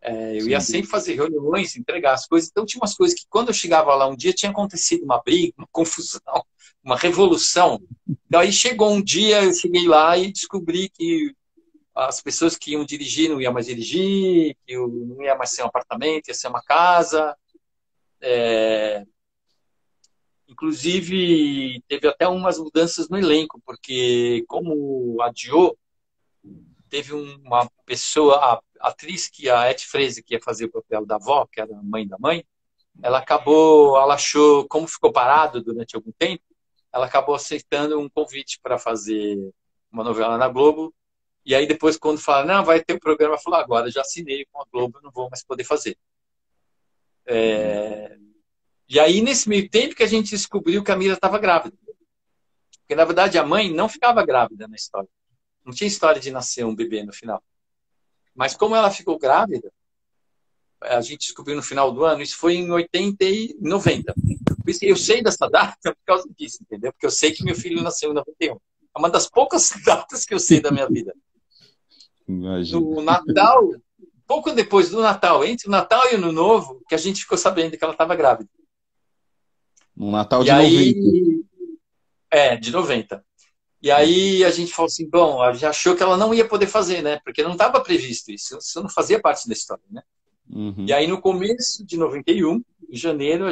Eu ia Sim. sempre fazer reuniões, entregar as coisas. Então, tinha umas coisas que, quando eu chegava lá um dia, tinha acontecido uma briga, uma confusão, uma revolução. Então, aí chegou um dia, eu cheguei lá e descobri que as pessoas que iam dirigir não iam mais dirigir, que não ia mais ser um apartamento, ia ser uma casa. Inclusive, teve até umas mudanças no elenco, porque como adiou, teve uma pessoa, a atriz que a Ed Freise, que ia fazer o papel da avó, que era a mãe da mãe, ela achou, como ficou parado durante algum tempo, ela acabou aceitando um convite para fazer uma novela na Globo. E aí depois, quando fala, não, vai ter o programa, ela falou, agora já assinei com a Globo, não vou mais poder fazer. E aí, nesse meio tempo que a gente descobriu que a Mira estava grávida. Porque, na verdade, a mãe não ficava grávida na história. Não tinha história de nascer um bebê no final. Mas como ela ficou grávida, a gente descobriu no final do ano, isso foi em 80 e 90. Eu sei dessa data por causa disso, entendeu? Porque eu sei que meu filho nasceu em 91. É uma das poucas datas que eu sei da minha vida. Imagina. No Natal, pouco depois do Natal, entre o Natal e o Ano Novo, que a gente ficou sabendo que ela estava grávida. No Natal E de 90. aí, de 90. E Uhum. aí a gente falou assim, bom, a gente achou que ela não ia poder fazer, né? Porque não estava previsto isso. Isso não fazia parte da história, né? E Uhum. aí no começo de 91, em janeiro,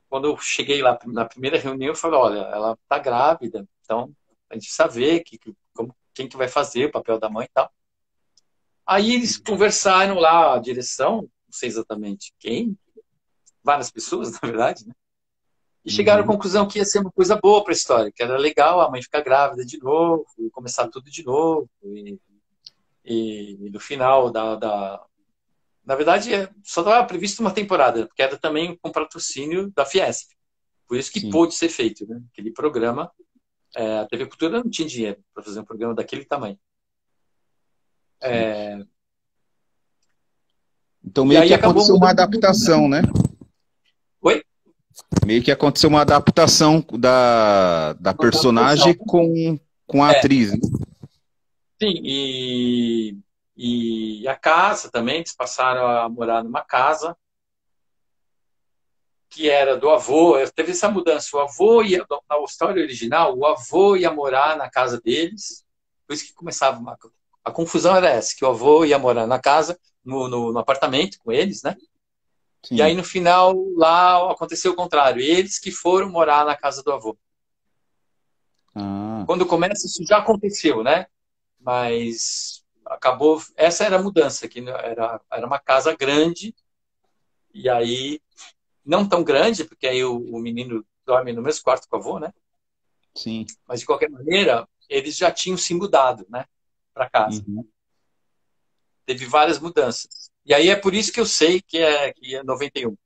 quando eu cheguei lá na primeira reunião, eu falei, olha, ela está grávida, então a gente precisa ver quem que vai fazer o papel da mãe e tal. Aí eles conversaram lá, a direção, não sei exatamente quem, várias pessoas, na verdade, né? E chegaram à Uhum. conclusão que ia ser uma coisa boa para a história, que era legal a mãe ficar grávida de novo, e começar tudo de novo. E no final na verdade, só estava previsto uma temporada, porque era também com patrocínio da Fiesp. Por isso que sim. pôde ser feito, né? Aquele programa, a TV Cultura não tinha dinheiro para fazer um programa daquele tamanho. Sim. É, Então e meio que aí acabou aconteceu uma mudando tudo, né? adaptação, né? Oi? Meio que aconteceu uma adaptação da Uma adaptação. personagem com a É, atriz, né? sim, e a casa também, eles passaram a morar numa casa que era do avô. Teve essa mudança. O avô ia, na história original, o avô ia morar na casa deles. Por isso que começava a confusão era essa, que o avô ia morar na casa, no apartamento com eles, né? E aí Sim. no final lá aconteceu o contrário, eles que foram morar na casa do avô. Ah, Quando começa isso já aconteceu, né? Mas acabou, essa era a mudança, que era uma casa grande e aí não tão grande, porque aí o menino dorme no mesmo quarto com o avô, né? sim. Mas, de qualquer maneira, eles já tinham se mudado, né, para casa. Uhum. Teve várias mudanças. E aí é por isso que eu sei que é 91.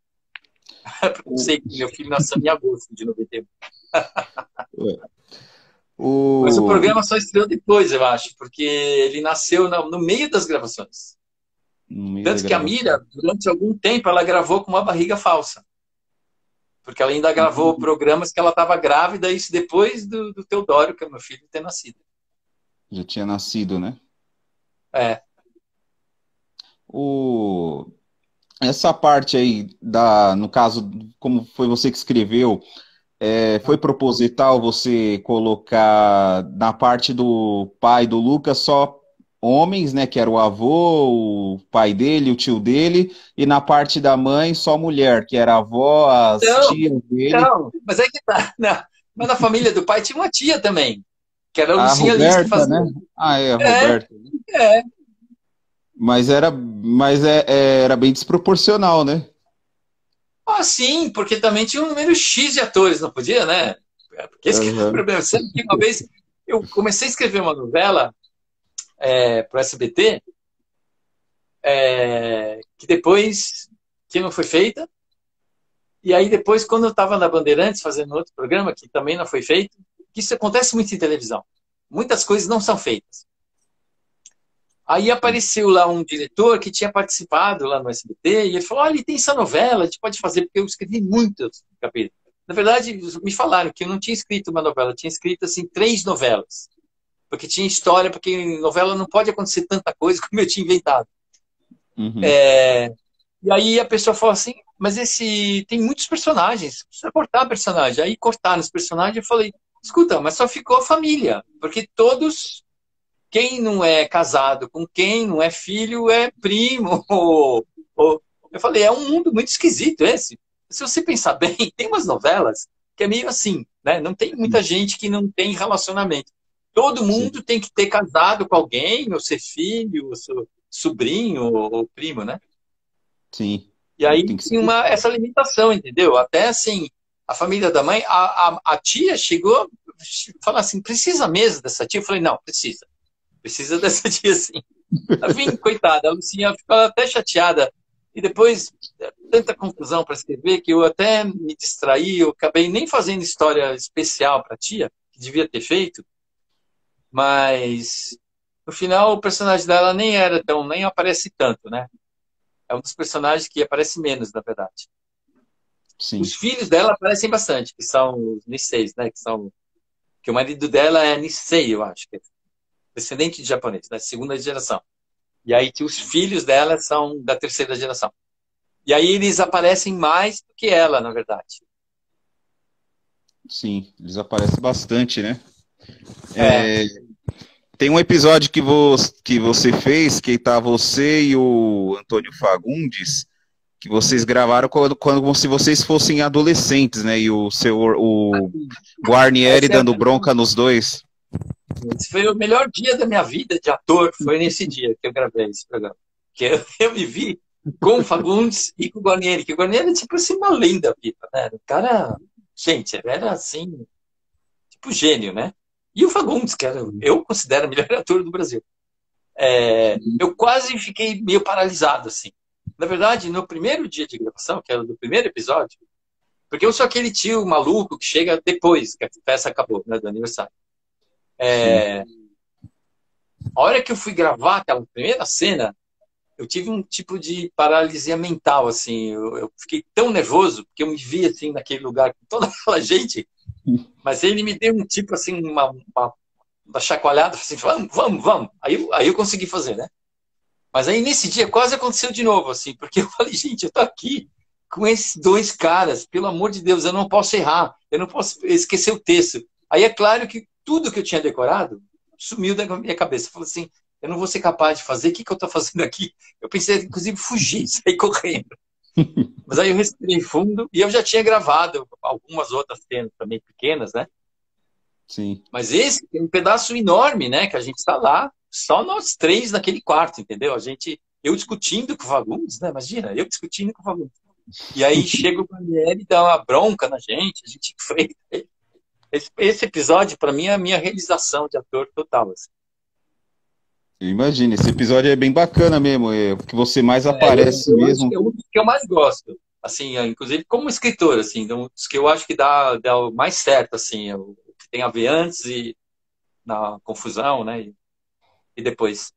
Porque eu O, sei que meu filho nasceu em agosto de 91. Mas o o, programa só estreou depois, eu acho, porque ele nasceu no meio das gravações. no meio da Tanto que a gravação. Mira, durante algum tempo, ela gravou com uma barriga falsa. Porque ela ainda gravou Uhum. programas que ela estava grávida, isso depois do Teodoro, que é o meu filho, ter nascido. Já tinha nascido, né? É. O, essa parte aí, no caso, como foi você que escreveu, foi proposital você colocar na parte do pai do Lucas só homens, né? Que era o avô, o pai dele, o tio dele, e na parte da mãe só mulher, que era a avó, as Não, tias dele. não, mas é que tá. Não. Mas na família do pai tinha uma tia também, que era a A Lucinha Lins que Roberta, fazia. né? Ah, é, a É, Roberta. é. Mas era bem desproporcional, né? Ah, sim, porque também tinha um número X de atores, não podia, né? Porque esse que é o Aham. problema. Sabe que uma vez eu comecei a escrever uma novela para o SBT, que depois que não foi feita, e aí depois, quando eu estava na Bandeirantes fazendo outro programa, que também não foi feito, que isso acontece muito em televisão. Muitas coisas não são feitas. Aí apareceu lá um diretor que tinha participado lá no SBT e ele falou: olha, tem essa novela, a gente pode fazer, porque eu escrevi muitos capítulos. Na verdade, me falaram que eu não tinha escrito uma novela, eu tinha escrito assim 3 novelas. Porque tinha história, porque em novela não pode acontecer tanta coisa como eu tinha inventado. Uhum. E aí a pessoa falou assim: mas esse tem muitos personagens, precisa cortar personagem. Aí cortaram os personagens e eu falei: escuta, mas só ficou a família, porque todos quem não é casado com quem não é filho é primo. Eu falei, é um mundo muito esquisito esse. Se você pensar bem, tem umas novelas que é meio assim, né? Não tem muita gente que não tem relacionamento. Todo Sim, mundo tem que ter casado com alguém, ou ser filho, ou ser sobrinho, ou primo, né? sim. E aí Tem que tinha ser. essa limitação, entendeu? Até assim, a família da mãe, a tia chegou a falar assim, precisa mesmo dessa tia? Eu falei, não, precisa. Precisa dessa tia sim. Vim, coitada, a Lucinha ficou até chateada. E depois, tanta confusão para escrever que eu até me distraí, eu acabei nem fazendo história especial para a tia, que devia ter feito, mas no final o personagem dela nem era tão, nem aparece tanto, né? É um dos personagens que aparece menos, na verdade. Os Sim. filhos dela aparecem bastante, que são os Niseis, né? Que o marido dela é Nisei, eu acho, que é descendente de japonês, né? Segunda geração. E aí os filhos dela são da terceira geração. E aí eles aparecem mais do que ela, na verdade. Sim, eles aparecem bastante, né? É. Tem um episódio que você fez, que tá você e o Antônio Fagundes, que vocês gravaram quando como se vocês fossem adolescentes, né? E o Guarnieri Essa é, dando bronca nos dois. esse foi o melhor dia da minha vida de ator, foi nesse dia que eu gravei esse programa. Que eu me vi com o Fagundes e com o Guarnieri, que o Guarnieri é tipo assim uma lenda viva, né? O cara, gente, ele era assim, tipo gênio, né? E o Fagundes, que era, eu considero o melhor ator do Brasil. Eu quase fiquei meio paralisado, assim. Na verdade, no primeiro dia de gravação, que era do primeiro episódio, Porque eu sou aquele tio maluco que chega depois que a festa acabou, né, do aniversário. Sim. A hora que eu fui gravar aquela primeira cena, eu tive um tipo de paralisia mental, assim. Eu fiquei tão nervoso, porque eu me vi, assim, naquele lugar com toda aquela gente. Mas ele me deu um tipo, assim, uma chacoalhada, assim, vamos, vamos, vamos. Aí eu consegui fazer, né? Mas aí, nesse dia, quase aconteceu de novo, assim. Porque eu falei, gente, eu tô aqui com esses dois caras. Pelo amor de Deus, eu não posso errar. Eu não posso esquecer o texto. Aí é claro que tudo que eu tinha decorado sumiu da minha cabeça. Eu falei assim, eu não vou ser capaz de fazer. O que eu tô fazendo aqui? Eu pensei, inclusive, fugir, sair correndo. Mas aí eu respirei fundo e eu já tinha gravado algumas outras cenas também pequenas, né? Sim. Mas esse tem um pedaço enorme, né? Que a gente está lá, só nós três naquele quarto, entendeu? Eu discutindo com o Fagundes, né? Imagina, eu discutindo com o Fagundes. E aí chega o Daniel e dá uma bronca na gente, a gente enfrenta ele. Esse episódio, para mim, é a minha realização de ator total. Assim. Imagina, esse episódio é bem bacana mesmo, é o que você mais Eu, aparece eu acho que mesmo. é um dos que eu mais gosto. Assim, inclusive como escritor, assim, então, os que eu acho que dá o mais certo, assim, o que tem a ver antes e na confusão, né? E depois.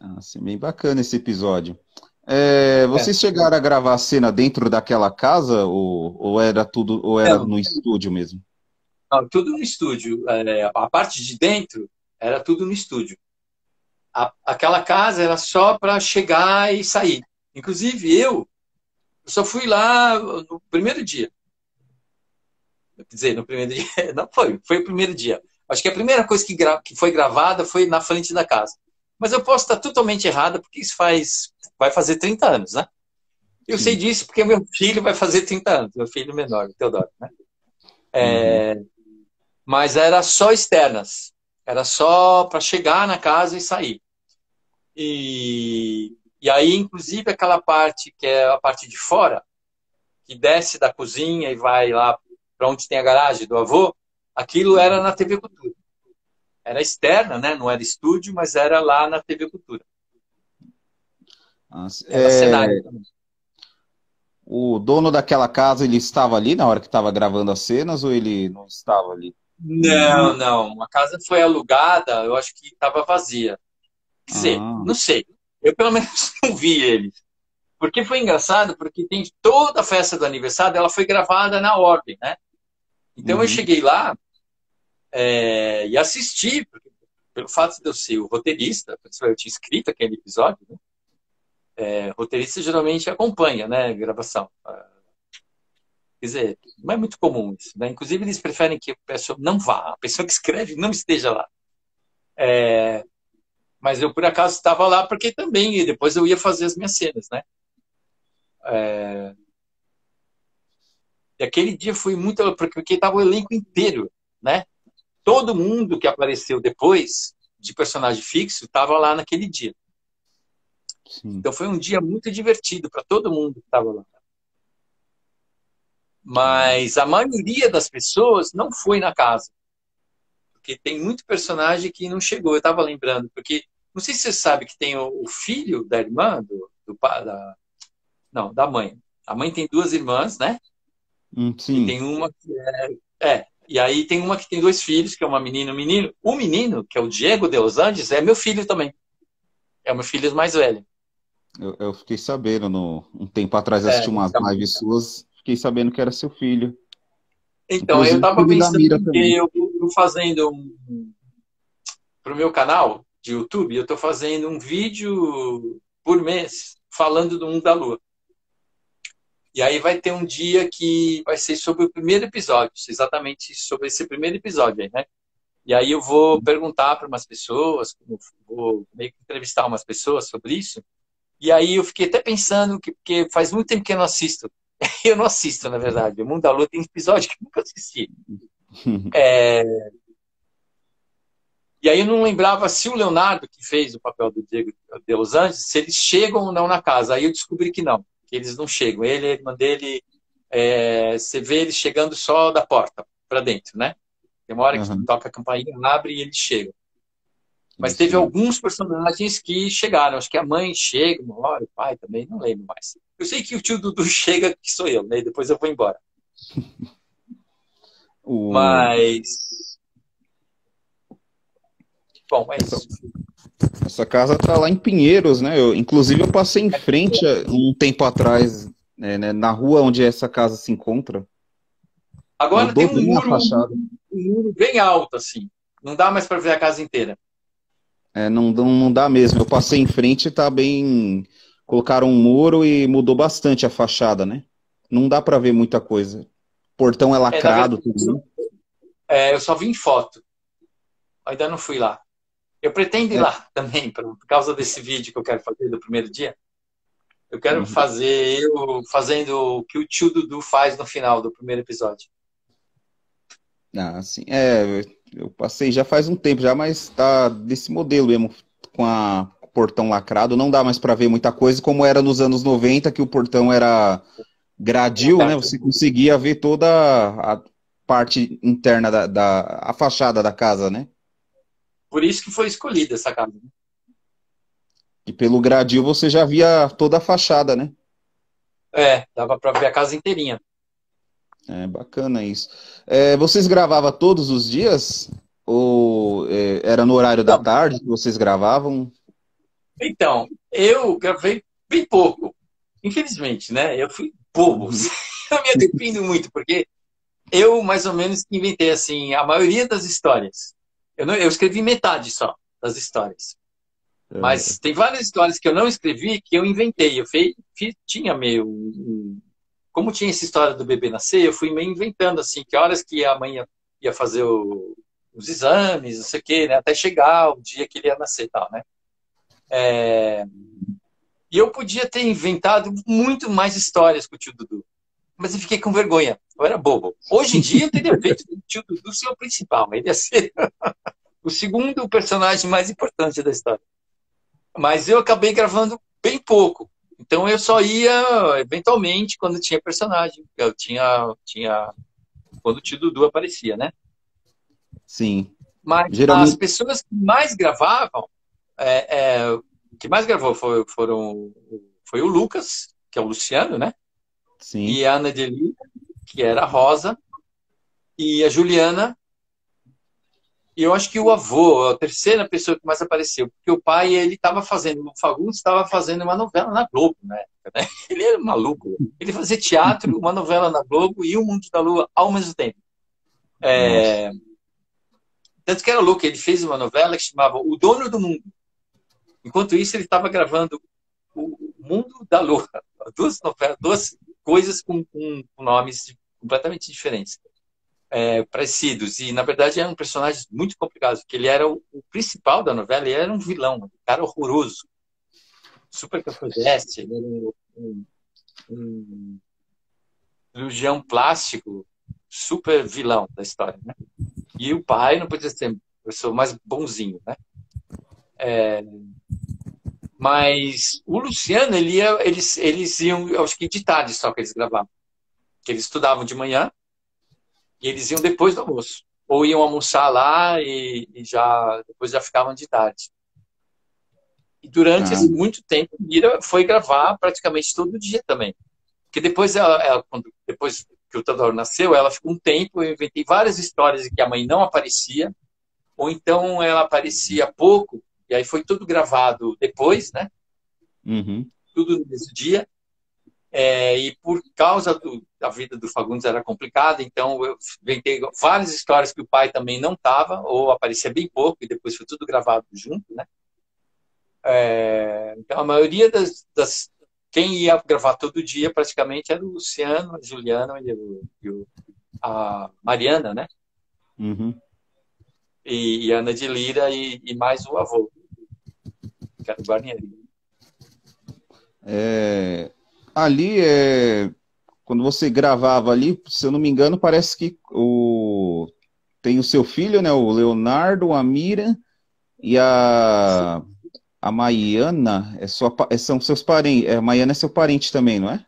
Ah, sim, bem bacana esse episódio. É, É. vocês chegaram a gravar a cena dentro daquela casa ou era tudo ou era Não, no estúdio mesmo? não, tudo no estúdio. A parte de dentro era tudo no estúdio. Aquela casa era só para chegar e sair. Inclusive, eu só fui lá no primeiro dia. Quer dizer, no primeiro dia. Não foi o primeiro dia. Acho que a primeira coisa que foi gravada foi na frente da casa. Mas eu posso estar totalmente errada, porque isso vai fazer 30 anos, né? Eu sei Sim. disso porque meu filho vai fazer 30 anos, meu filho menor, o Teodoro, né? Uhum. Mas era só externas. Era só para chegar na casa e sair. E aí, inclusive, aquela parte que é a parte de fora, que desce da cozinha e vai lá para onde tem a garagem do avô, aquilo era na TV Cultura. Era externa, né? Não era estúdio, mas era lá na TV Cultura. Ah, Era cenário também. o dono daquela casa, ele estava ali na hora que estava gravando as cenas ou ele não estava ali? Não, não. A casa foi alugada, eu acho que estava vazia. Quer dizer, Ah, não sei. Eu, pelo menos, não vi eles. Porque foi engraçado, porque tem toda a festa do aniversário, ela foi gravada na ordem, né? Então eu uhum. cheguei lá e assisti, porque, pelo fato de eu ser o roteirista, eu tinha escrito aquele episódio, né? Roteirista geralmente acompanha, né, a gravação. Quer dizer, não é muito comum isso, né? Inclusive eles preferem que a pessoa não vá, a pessoa que escreve não esteja lá. Mas eu, por acaso, estava lá porque também, e depois eu ia fazer as minhas cenas, né? E aquele dia foi muito, porque estava o elenco inteiro, né? Todo mundo que apareceu depois de personagem fixo estava lá naquele dia. Sim. Então foi um dia muito divertido para todo mundo que estava lá. Ah, Mas a maioria das pessoas não foi na casa, porque tem muito personagem que não chegou. Eu estava lembrando, porque não sei se você sabe que tem o filho da irmã não, da mãe. A mãe tem duas irmãs, né? E sim. tem uma que e aí tem uma que tem dois filhos, que é uma menina e um menino. O menino, que é o Diego de Los Angeles, é meu filho também. É o meu filho mais velho. Eu fiquei sabendo, um tempo atrás assisti umas Então, lives suas, fiquei sabendo que era seu filho. então, eu Inclusive estava filho da pensando Mira que também. eu estou fazendo para o meu canal de YouTube, eu estou fazendo um vídeo por mês falando do mundo da Lua. E aí vai ter um dia que vai ser sobre o primeiro episódio, exatamente sobre esse primeiro episódio aí, né? E aí eu vou perguntar para umas pessoas, vou meio que entrevistar umas pessoas sobre isso. E aí eu fiquei até pensando que porque faz muito tempo que eu não assisto. Eu não assisto, na verdade. O Mundo da Lua tem episódio que eu nunca assisti. E aí eu não lembrava se o Leonardo, que fez o papel do Diego de Los Angeles, se eles chegam ou não na casa. Aí eu descobri que não, que eles não chegam. Ele, a irmã dele, você vê eles chegando só da porta para dentro, né? Tem uma hora que Aham. toca a campainha, abre e eles chegam. Mas Isso, teve alguns personagens que chegaram. Acho que a mãe chega uma hora, o pai também, não lembro mais. Eu sei que o tio Dudu chega, que sou eu, né? E depois eu vou embora. o, Mas, bom, é essa, isso. essa casa tá lá em Pinheiros, né? Inclusive, eu passei em frente um tempo atrás, né, na rua onde essa casa se encontra. Agora tem Mudou bem a fachada. um muro bem alto, assim. Não dá mais para ver a casa inteira. É, não dá mesmo. Eu passei em frente e tá bem. Colocaram um muro e mudou bastante a fachada, né? Não dá para ver muita coisa. Portão é Na verdade, lacrado também. eu só vi em foto. Ainda não fui lá. Eu pretendo ir É, lá também, por causa desse vídeo que eu quero fazer do primeiro dia. Eu quero uhum. fazer eu fazendo o que o tio Dudu faz no final do primeiro episódio. Ah, sim. É, eu passei já faz um tempo já, mas tá desse modelo mesmo, com o portão lacrado. Não dá mais para ver muita coisa, como era nos anos 90, que o portão era gradil, né? Você conseguia ver toda a parte interna a fachada da casa, né? Por isso que foi escolhida essa casa. E pelo gradil você já via toda a fachada, né? Dava para ver a casa inteirinha. É bacana isso. É, vocês gravavam todos os dias? Ou era no horário da Então, tarde que vocês gravavam? eu gravei bem pouco. Infelizmente, né? Eu fui bobo. Uhum. Eu me arrependo muito, porque eu mais ou menos inventei assim a maioria das histórias. Eu escrevi metade só das histórias. Mas tem várias histórias que eu não escrevi que eu inventei. Tinha meio. Como tinha essa história do bebê nascer, eu fui meio inventando assim, que horas que a mãe ia fazer os exames, não sei o quê, né? Até chegar o dia que ele ia nascer e tal, né? E eu podia ter inventado muito mais histórias com o tio Dudu. Mas eu fiquei com vergonha. Eu era bobo. Hoje em dia eu teria feito o tio Dudu ser o principal. Ele ia ser o segundo personagem mais importante da história. Mas eu acabei gravando bem pouco. Então eu só ia, eventualmente, quando tinha personagem. Quando o tio Dudu aparecia, né? Sim. Mas as Geralmente, pessoas que mais gravavam, que mais gravou foi o Lucas, que é o Luciano, né? sim. E a Ana Deli, que era a Rosa, e a Juliana. E eu acho que o avô, a terceira pessoa que mais apareceu, porque o pai, ele estava fazendo, o Fagundes estava fazendo uma novela na Globo, né? Ele era maluco. Ele fazia teatro, uma novela na Globo e o Mundo da Lua ao mesmo tempo. Nossa. Tanto que era louco, ele fez uma novela que chamava O Dono do Mundo. Enquanto isso, ele estava gravando o Mundo da Lua. Duas novelas, duas coisas com nomes completamente diferentes. Parecidos. E, na verdade, eram personagens muito complicados, porque ele era o principal da novela, ele era um vilão, um cara horroroso, super cafajeste, ele era um cirurgião plástico, super vilão da história, né? E o pai não podia ser a pessoa mais bonzinho, né? Mas o Luciano, eles iam, eu acho que de tarde só que eles gravavam. Que eles estudavam de manhã e eles iam depois do almoço. Ou iam almoçar lá e depois já ficavam de tarde. E durante Ah, muito tempo, Mira foi gravar praticamente todo dia também. Porque depois, depois que o Teodoro nasceu, ela ficou um tempo, eu inventei várias histórias em que a mãe não aparecia, ou então ela aparecia pouco, e aí foi tudo gravado depois, né? uhum. Tudo no mesmo dia. E por causa da vida do Fagundes era complicada, então eu inventei várias histórias que o pai também não estava, ou aparecia bem pouco, e depois foi tudo gravado junto, né? Então a maioria quem ia gravar todo dia praticamente era o Luciano, a Juliana a Mariana, né? Uhum. E a Ana de Lira e mais o avô, que era o Guarnieri. É, ali, quando você gravava ali, se eu não me engano, parece que tem o seu filho, né? O Leonardo, a Mira e a Maiana são seus parentes. A Maiana é seu parente também, não é?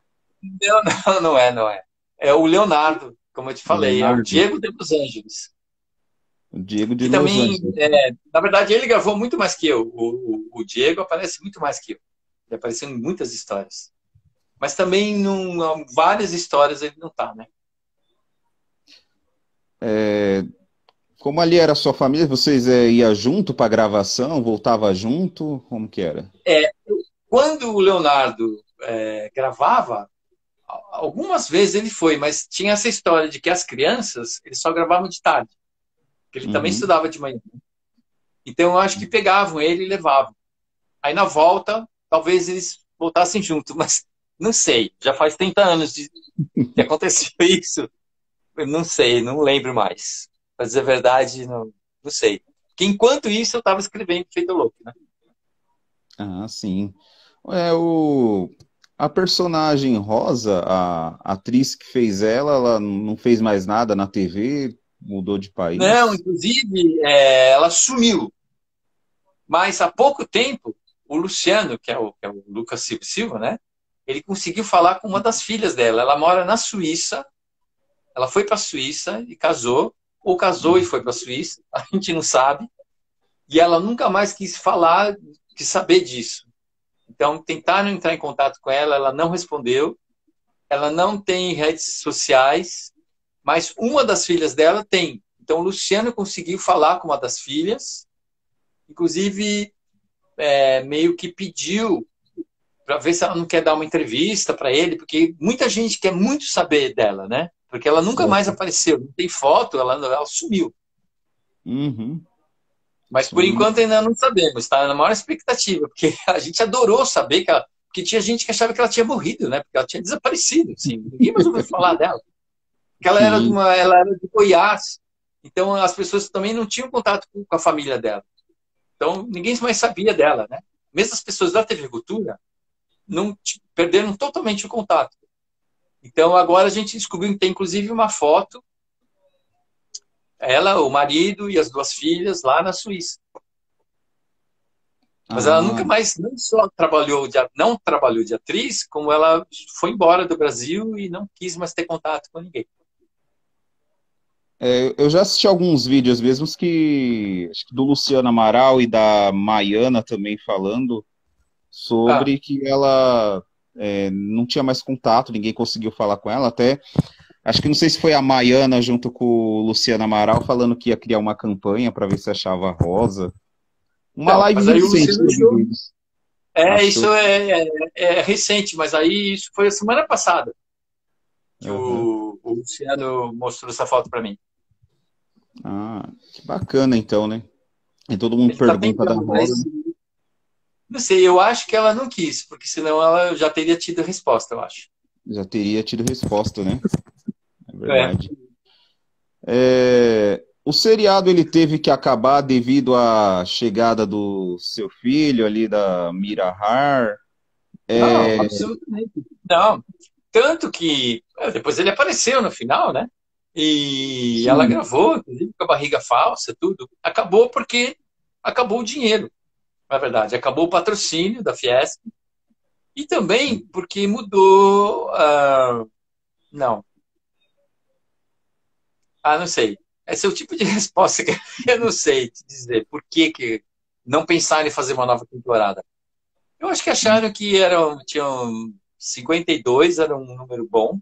Não, não, não é, não é. É o Leonardo, como eu te falei, é o Leonardo. Diego de Los Angeles. O Diego de Que Los também, Angeles. na verdade, ele gravou muito mais que eu. O Diego aparece muito mais que eu. Ele apareceu em muitas histórias. Mas também, várias histórias ele não tá, né? Como ali era a sua família, vocês iam junto para gravação, voltava junto? Como que era? É, quando o Leonardo gravava, algumas vezes ele foi, mas tinha essa história de que as crianças, eles só gravavam de tarde, porque ele também Uhum. estudava de manhã. Então, eu acho que pegavam ele e levavam. Aí, na volta, talvez eles voltassem junto, mas não sei. Já faz 30 anos que aconteceu isso. Eu não sei, não lembro mais. Pra dizer a verdade, não sei. Porque enquanto isso, eu estava escrevendo feito louco, né? Ah, sim. É, a personagem Rosa, a atriz que fez ela não fez mais nada na TV, mudou de Não, país. inclusive, ela sumiu. Mas há pouco tempo, o Luciano, que é o Lucas Silva, né? Ele conseguiu falar com uma das filhas dela. Ela mora na Suíça. Ela foi para a Suíça e casou, ou casou e foi para a Suíça. A gente não sabe. E ela nunca mais quis falar, quis saber disso. Então, tentaram entrar em contato com ela, ela não respondeu. Ela não tem redes sociais, mas uma das filhas dela tem. Então, o Luciano conseguiu falar com uma das filhas, inclusive meio que pediu para ver se ela não quer dar uma entrevista para ele, porque muita gente quer muito saber dela, né? Porque ela nunca mais Certo. apareceu, não tem foto, ela sumiu. Uhum. Mas por Sumiu. enquanto ainda não sabemos, está na maior expectativa, porque a gente adorou saber que ela. Porque tinha gente que achava que ela tinha morrido, né? Porque ela tinha desaparecido, assim, ninguém mais ouviu falar dela. Porque Sim, ela era de Goiás, então as pessoas também não tinham contato com a família dela. Então ninguém mais sabia dela, né? Mesmo as pessoas da TV Cultura não perderam totalmente o contato. Então agora a gente descobriu que tem inclusive uma foto, ela, o marido e as duas filhas lá na Suíça. Mas ela ah, nunca mais, não só não trabalhou de atriz, como ela foi embora do Brasil e não quis mais ter contato com ninguém. eu já assisti alguns vídeos mesmos acho que do Luciano Amaral e da Maiana também falando Ah, sobre que ela não tinha mais contato, ninguém conseguiu falar com ela, até acho que não sei se foi a Maiana junto com o Luciano Amaral falando que ia criar uma campanha para ver se achava a Rosa. Uma então, live mas aí o recente Luciano que eu vi achou. deles. Isso Achou. é recente, mas aí isso foi a semana passada que Aham. o Luciano mostrou essa foto para mim. Ah, que bacana então, né? E todo mundo Ele está pergunta da tentando, Rosa, mas né? não sei, eu acho que ela não quis, porque senão ela já teria tido a resposta, eu acho. Já teria tido resposta, né? É É. verdade. O seriado ele teve que acabar devido à chegada do seu filho ali da Mira Har. Não, É, absolutamente. Não. Tanto que depois ele apareceu no final, né? E ela sim. gravou, inclusive com a barriga falsa, tudo. Acabou porque acabou o dinheiro, na verdade. Acabou o patrocínio da Fiesp. E também porque mudou. Não. Não sei. Esse é o tipo de resposta que eu não sei te dizer. Por que não pensaram em fazer uma nova temporada? Eu acho que acharam que tinham 52, era um número bom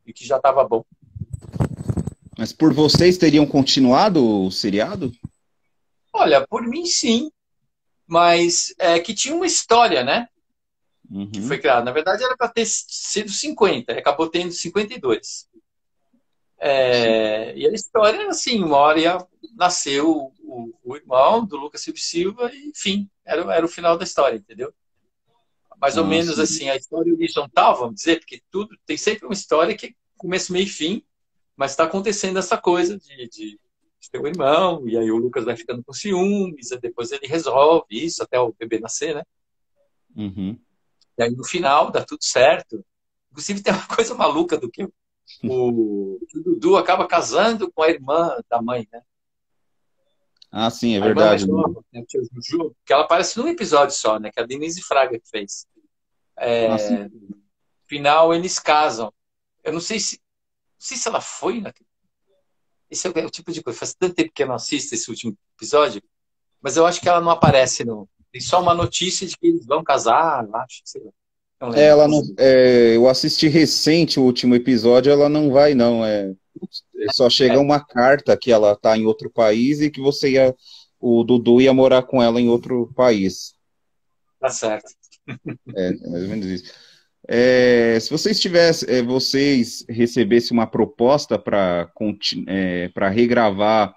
e que já estava bom. Mas por vocês teriam continuado o seriado? Olha, por mim sim, mas que tinha uma história, né? Que foi Uhum. criada. Na verdade, era para ter sido 50, acabou tendo 52. Sim. E a história era assim: uma hora nasceu o irmão do Lucas Silva e, enfim, era o final da história, entendeu? Mais ou Ah, menos sim. assim, a história horizontal, vamos dizer, porque tudo tem sempre uma história que é começo, meio e fim, mas está acontecendo essa coisa de ter um irmão, e aí o Lucas vai ficando com ciúmes, e depois ele resolve isso até o bebê nascer, né? Uhum. E aí no final dá tudo certo. Inclusive tem uma coisa maluca do que o Dudu acaba casando com a irmã da mãe, né? Ah, sim, é A irmã mais verdade. nova, né? A tia Juju, que ela aparece num episódio só, né? Que é a Denise Fraga que fez. Ah, sim. No final eles casam. Eu não sei se ela foi. esse é o tipo de coisa. Faz tanto tempo que eu não assisto esse último episódio, mas eu acho que ela não aparece no. Tem só uma notícia de que eles vão casar, eu acho, sei lá. Não lembro. Ela não, eu assisti recente o último episódio, ela não vai, não. Só chega É, uma carta que ela tá em outro país e que o Dudu ia morar com ela em outro país. tá certo. É mais ou menos isso. Se vocês vocês recebessem uma proposta para regravar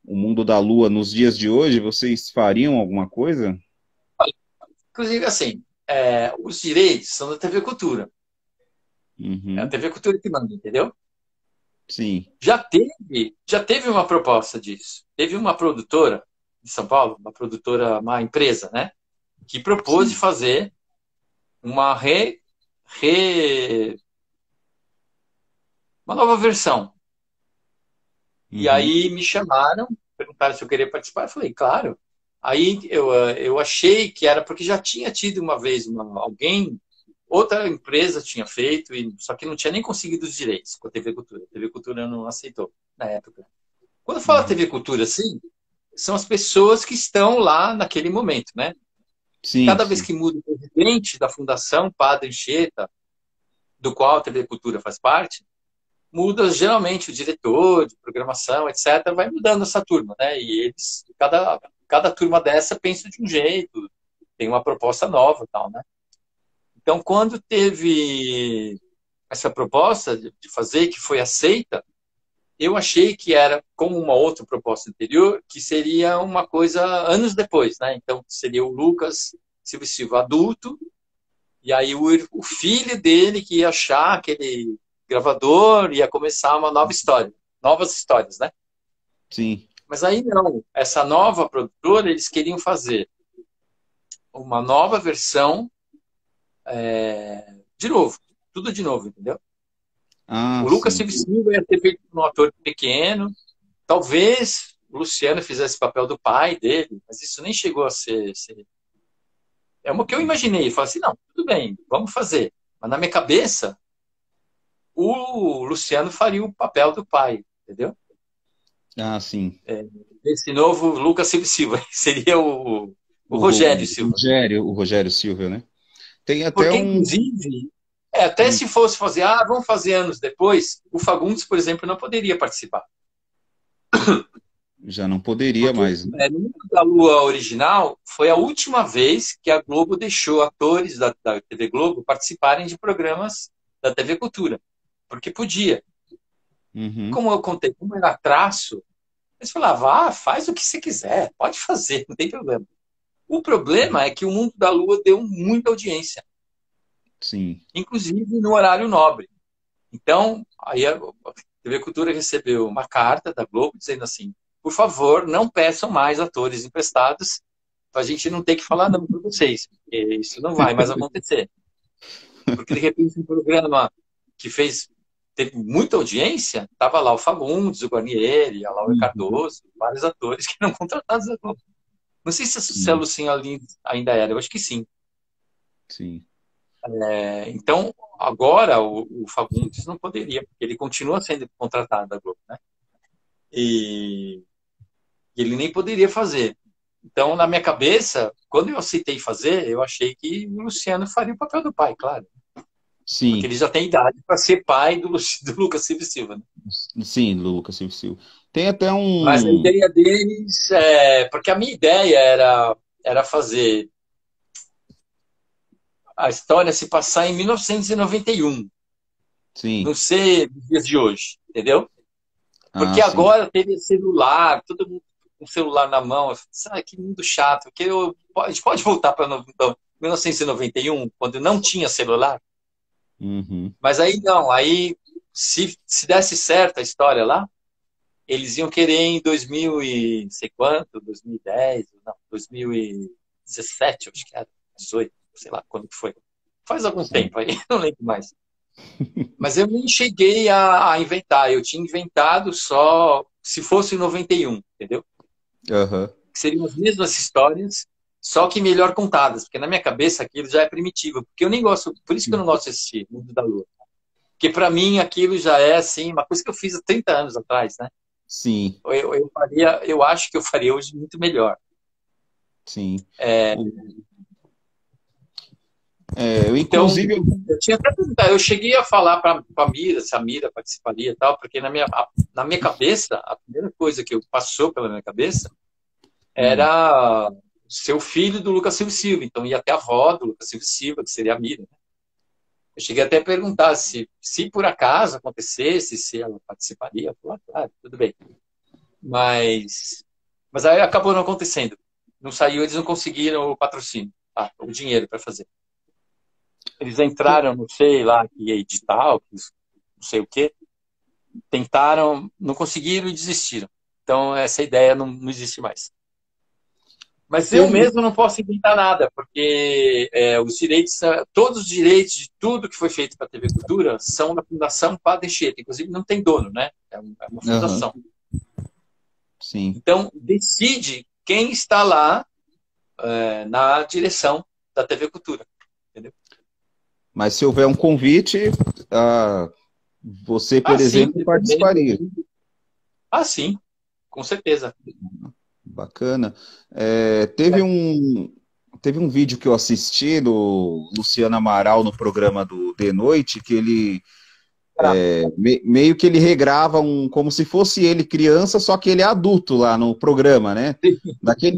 o Mundo da Lua nos dias de hoje, vocês fariam alguma coisa? Inclusive, assim, os direitos são da TV Cultura. É a Uhum, TV Cultura que manda, entendeu? sim. Já teve uma proposta disso. Teve uma produtora de São Paulo, uma empresa, né? Que propôs de Sim. fazer uma re- uma nova versão. E Uhum, aí me chamaram, perguntaram se eu queria participar. Eu falei, claro. Aí eu achei que era porque já tinha tido uma vez alguém, outra empresa tinha feito, só que não tinha nem conseguido os direitos com a TV Cultura. A TV Cultura não aceitou na época. Quando fala uhum. TV Cultura, sim, são as pessoas que estão lá naquele momento, né? E Sim, cada vez sim. que muda o presidente da Fundação Padre Anchieta, do qual a TV Cultura faz parte, muda geralmente o diretor de programação, etc., vai mudando essa turma, né? E cada turma dessa pensa de um jeito, tem uma proposta nova e tal, né? Então, quando teve essa proposta de fazer, que foi aceita, eu achei que era como uma outra proposta anterior, que seria uma coisa anos depois, né? Então, seria o Lucas Silva adulto, e aí o filho dele que ia achar aquele gravador, ia começar uma nova história, novas histórias, né? Sim. Mas aí não, essa nova produtora, eles queriam fazer uma nova versão de novo, tudo de novo, entendeu? Ah, O Lucas sim. Silva ia ter feito um ator pequeno, talvez o Luciano fizesse o papel do pai dele, mas isso nem chegou a ser. É uma que eu imaginei. Eu falei assim, não, tudo bem, vamos fazer. Mas na minha cabeça, o Luciano faria o papel do pai, entendeu? Ah, sim. Esse novo Lucas Silva seria o Rogério Silva. O Rogério Silva, né? Tem até Porque, um. inclusive, até se fosse fazer, vamos fazer anos depois, o Fagundes, por exemplo, não poderia participar. Já não poderia Porque mais, né? no Mundo da Lua original, foi a última vez que a Globo deixou atores da TV Globo participarem de programas da TV Cultura. Porque podia. Uhum. Como eu contei, como era traço, eles falavam, faz o que você quiser, pode fazer, não tem problema. O problema é que o Mundo da Lua deu muita audiência, Sim. inclusive no horário nobre. Então, aí a TV Cultura recebeu uma carta da Globo dizendo assim, por favor, não peçam mais atores emprestados, para a gente não ter que falar não para vocês, porque isso não vai mais acontecer. Porque, de repente, um programa que teve muita audiência, estava lá o Fagundes, o Guarnieri, a Laura Uhum. Cardoso, vários atores que eram contratados da Globo. Não sei se a Sim, Lucinha Lins ainda era, eu acho que sim. sim. Então, agora o Fagundes não poderia, porque ele continua sendo contratado da Globo, né? E ele nem poderia fazer. Então, na minha cabeça, quando eu aceitei fazer, eu achei que o Luciano faria o papel do pai, claro. Porque Sim, ele já tem idade para ser pai do Lucas Silva, né? sim, Lucas Silva. Tem até Mas a um. ideia deles porque a minha ideia era fazer a história se passar em 1991, não Sim. ser nos dias de hoje, entendeu? Ah, Porque sim. agora teve celular, todo mundo com o celular na mão. Sabe que mundo chato. A gente pode voltar para 1991, quando não tinha celular? Uhum. Mas aí não, aí se desse certo a história lá, eles iam querer em 2000 e sei quanto, 2010, não, 2017, acho que era, 18, sei lá quando que foi. Faz algum Sim. tempo aí, não lembro mais. Mas eu nem cheguei a inventar, eu tinha inventado só se fosse em 91, entendeu? Aham. Que seriam as mesmas histórias, só que melhor contadas, porque na minha cabeça aquilo já é primitivo, porque eu nem gosto, por isso que eu não gosto de assistir Mundo da Lua. Porque para mim aquilo já é assim, uma coisa que eu fiz há 30 anos atrás, né? Sim, Eu acho que eu faria hoje muito melhor. sim. É, Eu, então, inclusive, eu tinha até perguntado, eu cheguei a falar para a Mira, se a Mira participaria e tal, porque na minha cabeça, a primeira coisa que passou pela minha cabeça hum, era ser o filho do Lucas Silva e Silva, então ia até a avó do Lucas Silva e Silva, que seria a Mira. Eu cheguei até a perguntar se por acaso acontecesse, se ela participaria. Eu falei, claro, tudo bem. Mas aí acabou não acontecendo. Não saiu, eles não conseguiram o patrocínio, o dinheiro para fazer. Eles entraram, não sei lá, que é edital, não sei o quê, tentaram, não conseguiram e desistiram. Então, essa ideia não existe mais. Mas eu teve, mesmo não posso inventar nada, porque os direitos, todos os direitos de tudo que foi feito para a TV Cultura são da Fundação Padre Anchieta. Inclusive, não tem dono, né? É uma aham, fundação. sim. Então, decide quem está lá na direção da TV Cultura. Entendeu? Mas se houver um convite, ah, você, por Sim, exemplo, dependendo. participaria. Sim, com certeza. Bacana. Teve um vídeo que eu assisti do Luciano Amaral no programa do De Noite, que ele Ah, meio que ele regrava como se fosse ele criança, só que ele é adulto lá no programa, né?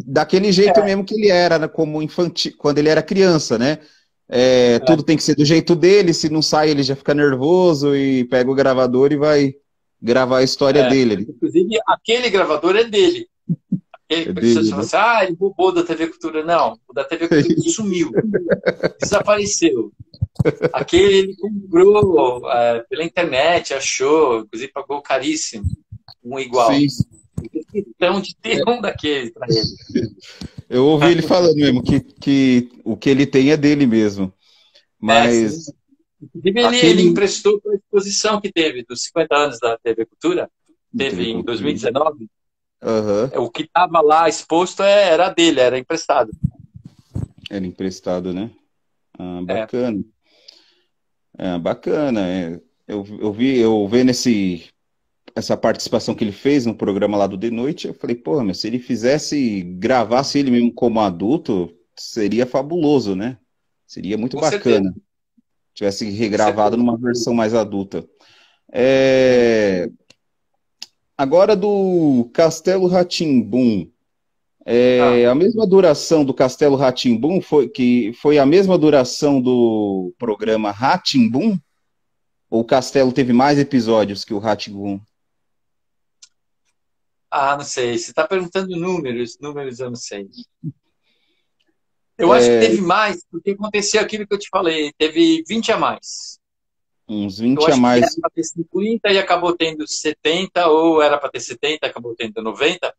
Daquele jeito é, mesmo que ele era, né, como infantil, quando ele era criança, né? Tudo tem que ser do jeito dele, se não sai ele já fica nervoso e pega o gravador e vai gravar a história é. dele. Inclusive, aquele gravador é dele. Aquele É que você dele, fala né? assim, ele roubou da TV Cultura. Não, o da TV Cultura sumiu, desapareceu. Aquele ele comprou pela internet, achou, inclusive pagou caríssimo, um igual. Sim, Então, de ter um daquele para ele. eu ouvi ele falando mesmo que o que ele tem é dele mesmo. Sim. Mas Inclusive, ele aquele. emprestou para a exposição que teve dos 50 anos da TV Cultura, Da teve TV em Cultura. 2019. Aham. O que estava lá exposto era dele, era emprestado. Era emprestado, né? Ah, É, bacana. Bacana. Eu vendo essa participação que ele fez no programa lá do De Noite, eu falei, porra, meu, se ele gravasse ele mesmo como adulto, seria fabuloso, né? Seria muito com certeza, bacana. Tivesse com regravado certeza. numa versão mais adulta. Sim. É, Agora do Castelo rá Ah, a mesma duração do Castelo rá foi a mesma duração do programa rá ou o Castelo teve mais episódios que o rá não sei. Você está perguntando números eu não sei. Eu acho que teve mais, porque aconteceu aquilo que eu te falei, teve 20 a mais. Uns Eu 20 a acho que era mais. para ter 50 e acabou tendo 70, ou era para ter 70 e acabou tendo 90,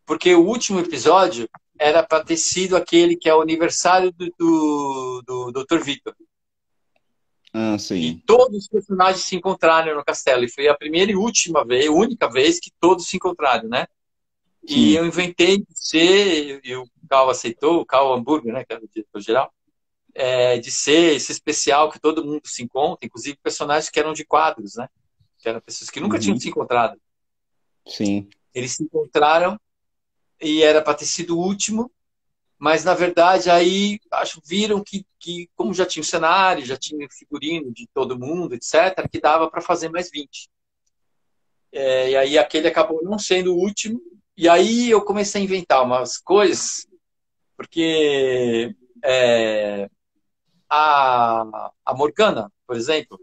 porque o último episódio era para ter sido aquele que é o aniversário do Dr. Victor. Ah, E sim. todos os personagens se encontraram no castelo. E foi a primeira e última vez, única vez que todos se encontraram, né? E Sim. eu inventei de ser, e o Cal aceitou, o Cal Hamburger, né, que era o diretor-geral, de ser esse especial que todo mundo se encontra, inclusive personagens que eram de quadros, né? Que eram pessoas que nunca tinham Uhum. se encontrado. Sim. Eles se encontraram e era para ter sido o último, mas na verdade aí viram que como já tinha o cenário, já tinha o figurino de todo mundo, etc., que dava para fazer mais 20. E aí aquele acabou não sendo o último, e aí eu comecei a inventar umas coisas, porque a Morgana, por exemplo,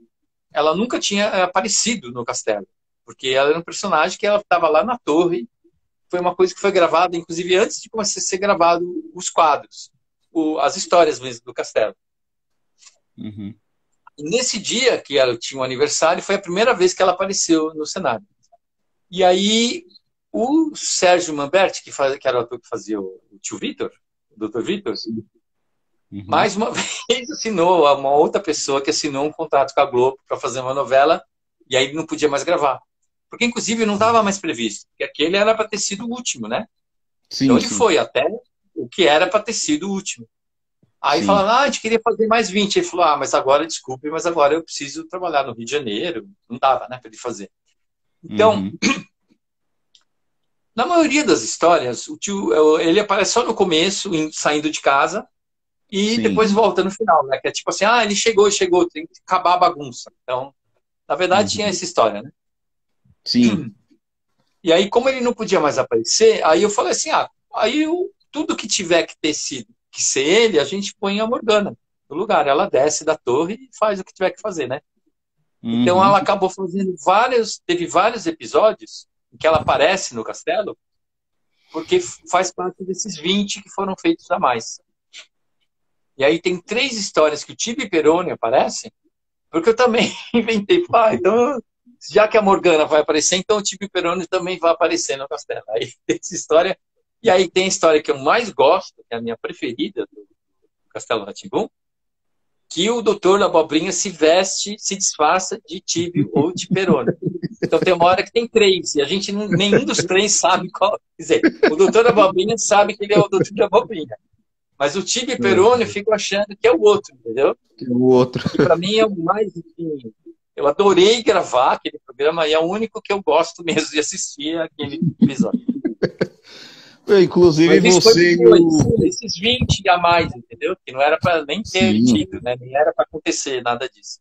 ela nunca tinha aparecido no castelo, porque ela era um personagem que ela estava lá na torre. Foi uma coisa que foi gravada, inclusive antes de começar a ser gravado os quadros, as histórias mesmo do castelo. Uhum. E nesse dia que ela tinha um aniversário, foi a primeira vez que ela apareceu no cenário. E aí o Sérgio Manberti, que era o ator que fazia o tio Vitor, o Dr. Vitor, Uhum. mais uma vez assinou, uma outra pessoa que assinou um contrato com a Globo para fazer uma novela, e aí não podia mais gravar. Porque, inclusive, não estava mais previsto, porque aquele era para ter sido o último, né? Então Sim, ele sim, foi até o que era para ter sido o último. Aí sim. falaram, a gente queria fazer mais 20. Ele falou, mas agora, desculpe, mas agora eu preciso trabalhar no Rio de Janeiro. Não dava, né, para ele fazer. Então, Uhum. Na maioria das histórias, o tio, ele aparece só no começo, saindo de casa, e Sim. depois volta no final, né? Que é tipo assim, ele chegou, tem que acabar a bagunça. Então, na verdade, tinha Uhum. essa história, né? Sim. E aí, como ele não podia mais aparecer, aí eu falei assim, tudo que tiver que ter sido, que ser ele, a gente põe a Morgana no lugar. Ela desce da torre e faz o que tiver que fazer, né? Então ela Uhum. acabou fazendo teve vários episódios em que ela aparece no castelo, porque faz parte desses 20 que foram feitos a mais. E aí tem 3 histórias que o Tibi Peroni aparece, porque eu também inventei, então, já que a Morgana vai aparecer, então o Tibi Peroni também vai aparecer no castelo. Aí tem essa história, e aí tem a história que eu mais gosto, que é a minha preferida do Castelo rá tim que o doutor Abobrinha se veste, se disfarça de Tíbio ou de Peroni. Então tem uma hora que tem 3, e a gente nenhum dos 3 sabe qual. Quer dizer, o doutor Abobrinha sabe que ele é o doutor Abobrinha. Mas o Tíbio e Peroni eu fico achando que é o outro, entendeu? O outro. Que para mim é o mais. Enfim, eu adorei gravar aquele programa e é o único que eu gosto mesmo de assistir aquele episódio. Inclusive Mas isso foi você e depois, o. esses 20 a mais, entendeu? Que não era para nem ter Sim. tido, né? Nem era para acontecer nada disso.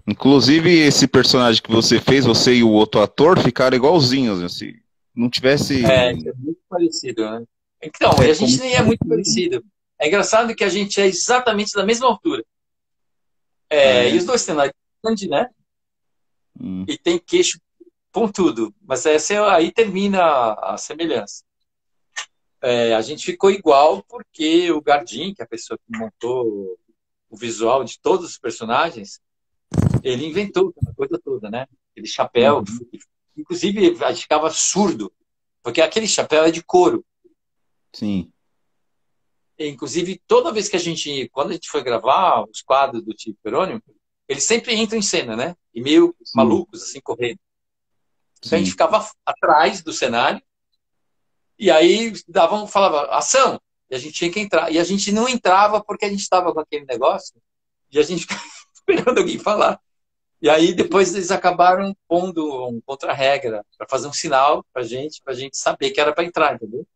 Inclusive, esse personagem que você fez, você e o outro ator, ficaram igualzinhos, assim. Não tivesse. Isso é muito parecido, né? Então, e É a como gente se nem é fosse. muito parecido. É engraçado que a gente é exatamente da mesma altura. Ah, E é? os dois têm nariz grande, né? Hum. E tem queixo pontudo. Mas aí termina a semelhança. A gente ficou igual porque o Gardim, que é a pessoa que montou o visual de todos os personagens, ele inventou a coisa toda, né? Aquele chapéu, Uhum. inclusive a gente ficava surdo, porque aquele chapéu é de couro. Sim. Inclusive, toda vez que quando a gente foi gravar os quadros do Tio Perônio, eles sempre entram em cena, né? E meio Sim. malucos, assim, correndo. Então a gente Sim. ficava atrás do cenário, e aí falava, ação! E a gente tinha que entrar. E a gente não entrava porque a gente estava com aquele negócio, e a gente ficava esperando alguém falar. E aí depois eles acabaram pondo um contra-regra para fazer um sinal para a gente saber que era para entrar, entendeu?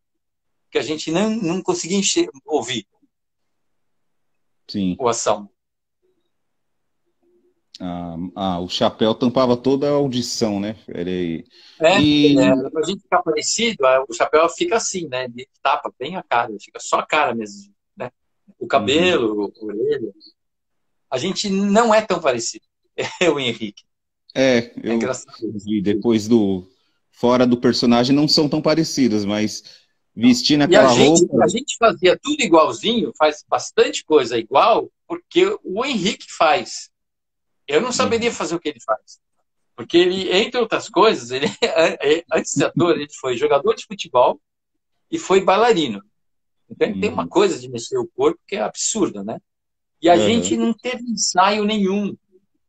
Porque a gente não conseguia ouvir Sim. o ação. O chapéu tampava toda a audição, né? E. Para a gente ficar parecido, o chapéu fica assim, né? Ele tapa bem a cara, fica só a cara mesmo, né? O Uhum. cabelo, a orelha. A gente não é tão parecido, eu e o Henrique. É Eu engraçado isso. vi depois do. Fora do personagem não são tão parecidas, mas vestindo E a aquela gente, roupa. a gente fazia tudo igualzinho, faz bastante coisa igual, porque o Henrique faz. Eu não saberia Uhum. fazer o que ele faz. Porque ele, entre outras coisas, ele, antes de ator, ele foi jogador de futebol e foi bailarino. Então ele tem uma Uhum. coisa de mexer o corpo que é absurda, né? E a Aham. gente não teve ensaio nenhum.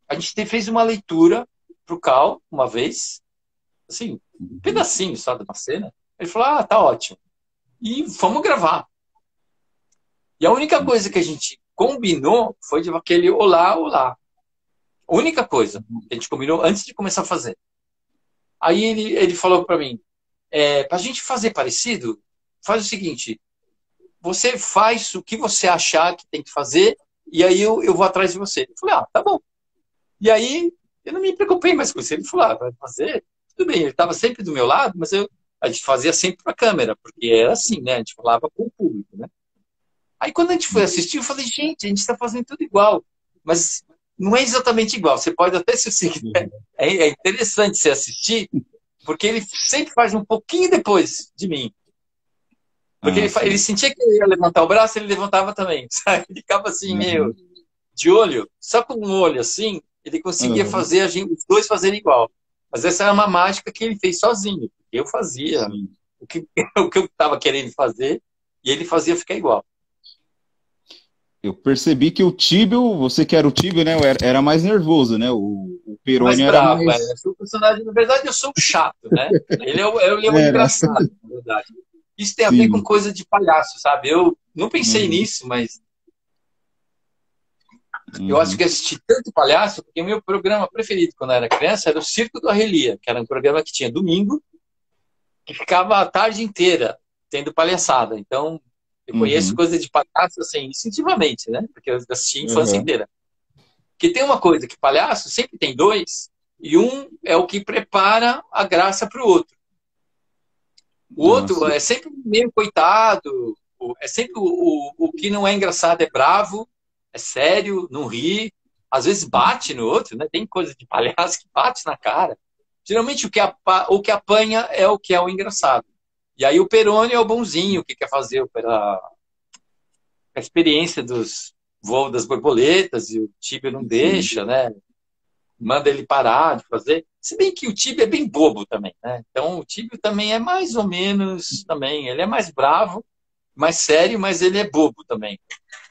A gente fez uma leitura pro Cal uma vez, assim, um Uhum. pedacinho só de uma cena. Ele falou, tá ótimo. E vamos gravar. E a única coisa que a gente combinou foi de aquele olá, olá. A única coisa que a gente combinou antes de começar a fazer. Aí ele falou para mim, para a gente fazer parecido, faz o seguinte, você faz o que você achar que tem que fazer e aí eu vou atrás de você. Eu falei, tá bom. E aí eu não me preocupei mais com isso. Ele falou, vai fazer? Tudo bem, ele estava sempre do meu lado, mas a gente fazia sempre para a câmera, porque era assim, né? A gente falava com o público, né? Aí quando a gente foi assistir, eu falei, gente, a gente está fazendo tudo igual. Mas não é exatamente igual. Você pode até, se você quiser, Uhum. é interessante você assistir, porque ele sempre faz um pouquinho depois de mim. Porque Ah, ele sim. sentia que eu ia levantar o braço, ele levantava também. Sabe? Ele ficava assim, meio Uhum. de olho, só com um olho assim, ele conseguia Aham. fazer os dois fazerem igual. Mas essa era uma mágica que ele fez sozinho. Eu fazia Sim. o que, o que eu estava querendo fazer e ele fazia ficar igual. Eu percebi que o Tíbio, você que era o Tíbio, né? Era mais nervoso, né? O Mais Perônio era bravo, mais. Eu sou o personagem, na verdade, eu sou o chato, né? Ele é o Era, engraçado, na verdade. Isso tem a ver com sim. coisa de palhaço, sabe? Eu não pensei Uhum. nisso, mas eu acho Uhum. que assisti tanto palhaço, porque o meu programa preferido quando eu era criança era o Circo do Arrelia, que era um programa que tinha domingo, que ficava a tarde inteira tendo palhaçada. Então, eu conheço Uhum. coisa de palhaço, assim, instintivamente, né? Porque eu assisti a infância Uhum. inteira. Porque tem uma coisa que palhaço sempre tem dois, e um é o que prepara a graça para o outro. O Ah, outro sim. é sempre meio coitado, é sempre o que não é engraçado é bravo, é sério, não ri, às vezes bate no outro, né? Tem coisa de palhaço que bate na cara. Geralmente o que apanha é o que é o engraçado. E aí o Peroni é o bonzinho que quer fazer a experiência dos voos das borboletas e o Tibio não Sim. deixa, né? Manda ele parar de fazer. Se bem que o Tibio é bem bobo também, né? Então o Tibio também é mais ou menos também. Ele é mais bravo, mais sério, mas ele é bobo também,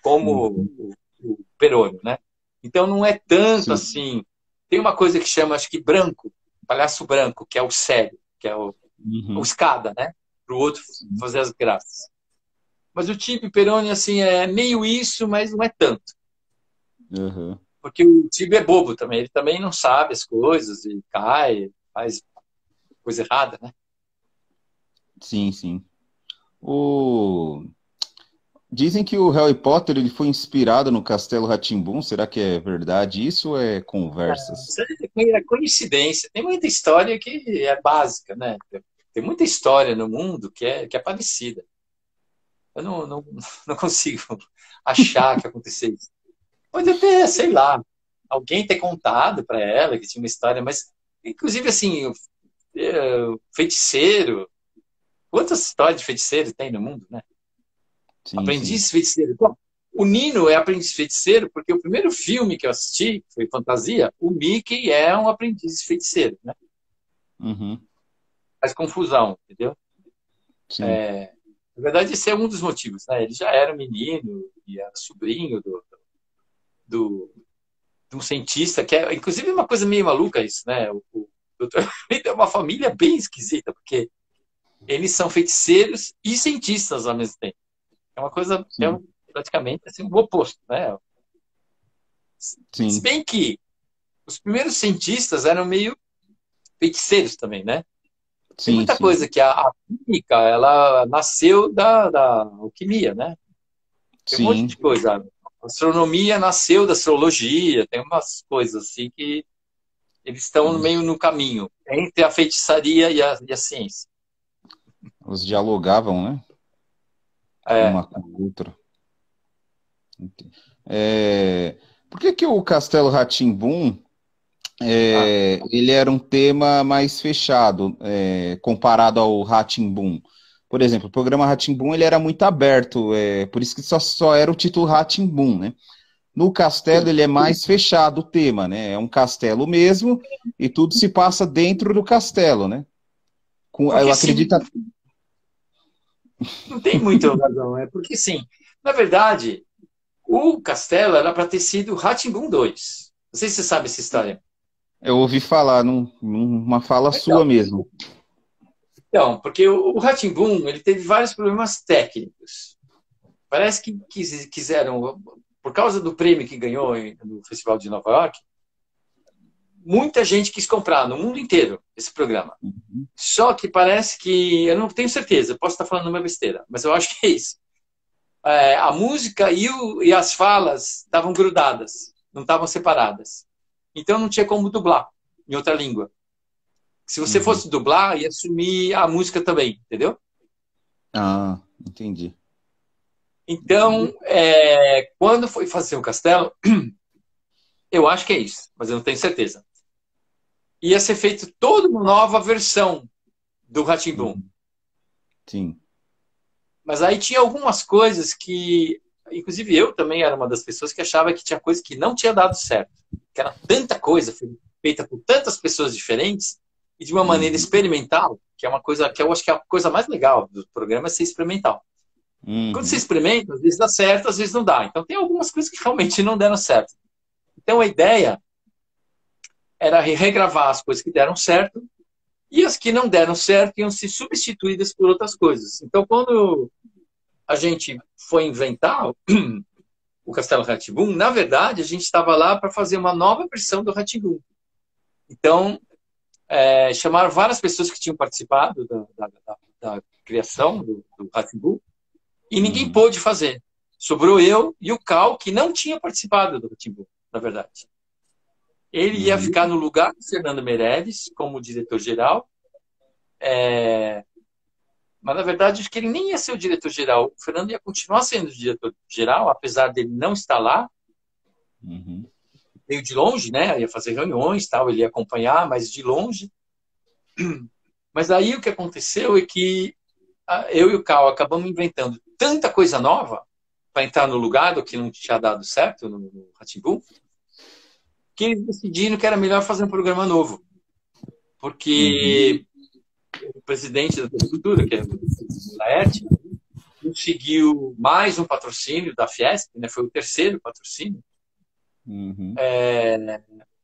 como Uhum. o Peroni, né? Então não é tanto Sim. assim. Tem uma coisa que chama, acho que branco, palhaço branco, que é o sério, que é o Uhum. escada, né? Para o outro Sim. fazer as graças. Mas o Tibio Peroni, assim, é meio isso, mas não é tanto. Uhum. Porque o Tibio é bobo também. Ele também não sabe as coisas e cai, faz coisa errada, né? Sim, sim. O... Dizem que o Harry Potter ele foi inspirado no Castelo rá tim Será que é verdade isso ou é conversas? Isso é coincidência. Tem muita história que é básica, né? Tem muita história no mundo que é parecida. Eu não consigo achar que aconteceu isso. Pode até, sei lá, alguém ter contado para ela que tinha uma história, mas, inclusive, assim, feiticeiro. Quantas histórias de feiticeiro tem no mundo, né? Sim, sim. Aprendiz feiticeiro. Bom, o Nino é aprendiz feiticeiro porque o primeiro filme que eu assisti, foi Fantasia, o Mickey é um aprendiz feiticeiro, né? Uhum. Faz confusão, entendeu? Sim. Na verdade, esse é um dos motivos, né? Ele já era menino e era sobrinho do, de um cientista, que é, inclusive, uma coisa meio maluca isso, né? O Dr. é uma família bem esquisita, porque eles são feiticeiros e cientistas ao mesmo tempo. É uma coisa que é Sim. praticamente assim, o oposto, né? Se Sim. bem que os primeiros cientistas eram meio feiticeiros também, né? Tem Sim, muita sim. coisa que a química, ela nasceu da alquimia, né? Tem um monte Sim. de coisa. A astronomia nasceu da astrologia, tem umas coisas assim que eles estão meio Eles, no caminho entre a feitiçaria e a ciência. eles dialogavam, né? É, Uma com a outra. É, por que que o Castelo rá tim ah, ele era um tema mais fechado, comparado ao rá tim Por exemplo, o programa rá tim ele era muito aberto, por isso que só era o título rá tim né? No Castelo sim. ele é mais fechado o tema, né? É um castelo mesmo e tudo se passa dentro do castelo, né? Eu Porque sim, acredito. não tem muita razão. É porque sim. Na verdade, o Castelo era para ter sido rá tim 2. Não sei se você sabe essa história. Eu ouvi falar numa fala sua Então, mesmo. porque o rá tim ele teve vários problemas técnicos. Parece que quiseram, por causa do prêmio que ganhou no Festival de Nova York, muita gente quis comprar no mundo inteiro esse programa. Só que parece que, eu não tenho certeza, posso estar falando uma besteira, mas eu acho que é isso. A música e as falas estavam grudadas, não estavam separadas. Então não tinha como dublar em outra língua. Se você Uhum. fosse dublar, ia sumir a música também, entendeu? Ah, entendi. Então, quando foi fazer o Castelo, eu acho que é isso, mas eu não tenho certeza. Ia ser feito toda uma nova versão do rá tim. Uhum. Sim. Mas aí tinha algumas coisas que, inclusive eu também era uma das pessoas que achava que tinha coisa que não tinha dado certo. Que era tanta coisa feita por tantas pessoas diferentes e de uma maneira Uhum. experimental, que é uma coisa que eu acho que é a coisa mais legal do programa é ser experimental. Quando você Uhum. experimenta, às vezes dá certo, às vezes não dá. Então tem algumas coisas que realmente não deram certo. Então a ideia era regravar as coisas que deram certo e as que não deram certo iam ser substituídas por outras coisas. Então quando a gente foi inventar o Castelo rá na verdade, a gente estava lá para fazer uma nova versão do rá. Então, chamaram várias pessoas que tinham participado da criação do Rá-Tim-Bum e ninguém pôde fazer. Sobrou eu e o Cal, que não tinha participado do Rá-Tim-Bum, na verdade. Ele ia ficar no lugar do Fernando Meirelles como diretor-geral, mas, na verdade, acho que ele nem ia ser o diretor-geral. O Fernando ia continuar sendo o diretor-geral, apesar dele não estar lá. Meio de longe, né? Ia fazer reuniões, tal, ele ia acompanhar, mas de longe. Mas aí o que aconteceu é que eu e o Cal acabamos inventando tanta coisa nova para entrar no lugar do que não tinha dado certo no Rá-Tim-Bum, que eles decidiram que era melhor fazer um programa novo. Porque o presidente da Cultura, que é o Laerte, conseguiu mais um patrocínio da Fiesp, né? Foi o terceiro patrocínio.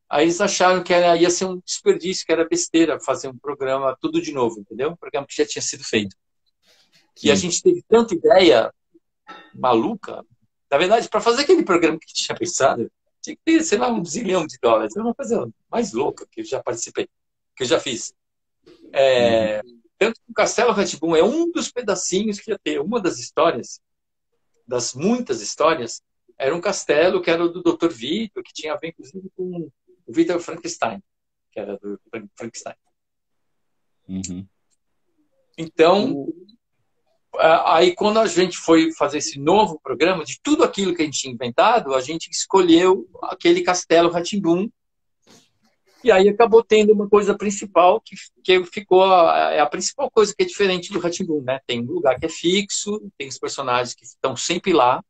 Aí eles acharam que ia ser um desperdício, que era besteira fazer um programa tudo de novo, entendeu? Um programa que já tinha sido feito. Sim. E a gente teve tanta ideia maluca. Na verdade, para fazer aquele programa que a gente tinha pensado, tinha que ter, sei lá, $1 zilhão. É uma coisa mais louca que eu já participei, que eu já fiz. Tanto que o Castelo Rá-Tim-Bum é um dos pedacinhos que ia ter. Uma das histórias, das muitas histórias, era um castelo que era o do Dr. Vitor, que tinha a ver, inclusive, com o Victor Frankenstein, que era do Frankenstein. Então, aí quando a gente foi fazer esse novo programa, de tudo aquilo que a gente tinha inventado, a gente escolheu aquele Castelo Rá-Tim-Bum. E aí acabou tendo uma coisa principal que ficou a principal coisa que é diferente do Rá-Tim-Bum, né? Tem um lugar que é fixo, tem os personagens que estão sempre lá,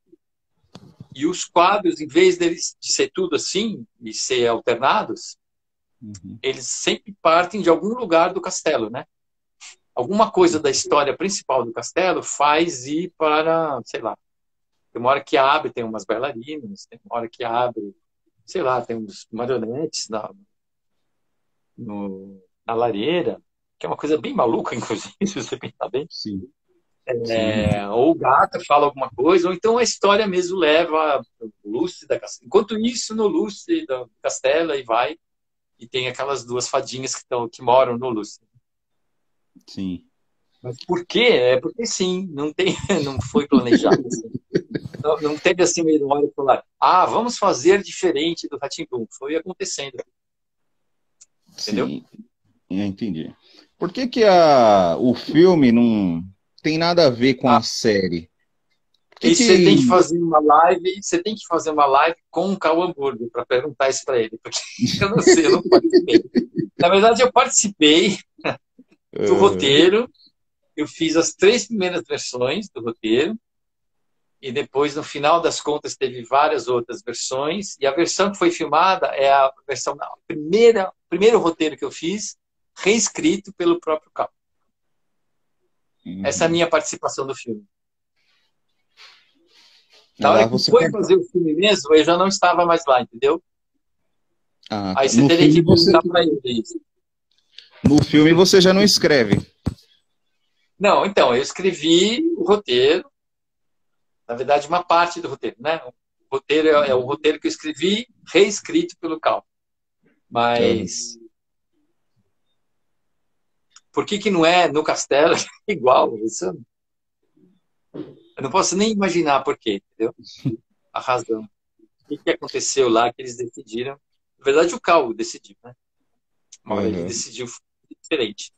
e os quadros, em vez deles de ser tudo assim e ser alternados, eles sempre partem de algum lugar do castelo, né? Alguma coisa da história principal do castelo faz ir para, sei lá, tem uma hora que abre, tem umas bailarinas, tem uma hora que abre, sei lá, tem uns marionetes na lareira, que é uma coisa bem maluca, inclusive, se você pensar bem. Sim. Ou o gato fala alguma coisa, ou então a história mesmo leva o lustre da castela. Enquanto isso, no lustre da castela, e vai, e tem aquelas duas fadinhas que moram no lustre. Sim. Mas por quê? É porque sim, não foi planejado. Assim. Não teve assim meio de hora falar, vamos fazer diferente do Rá-Tim-Bum. Foi acontecendo. Entendeu? Sim, entendi. Por que o filme não tem nada a ver com a série? Você tem que fazer uma live, com o Cal Hamburger para perguntar isso para ele, porque eu não sei, eu não participei. Na verdade, eu participei do roteiro, eu fiz as 3 primeiras versões do roteiro, e depois, no final das contas, teve várias outras versões, e a versão que foi filmada é a versão, primeiro roteiro que eu fiz, reescrito pelo próprio Cal. Essa é a minha participação do filme. Na hora que foi fazer o filme mesmo, eu já não estava mais lá, entendeu? Aí você teria que perguntar para ele isso. No filme você já não escreve? Não, então, eu escrevi o roteiro, na verdade, uma parte do roteiro, né? O roteiro é o roteiro que eu escrevi, reescrito pelo Cal. Mas por que não é no castelo igual? Isso eu não posso nem imaginar por quê, entendeu? A razão. O que aconteceu lá que eles decidiram? Na verdade, o Cal decidiu, né? Uma hora ele decidiu diferente.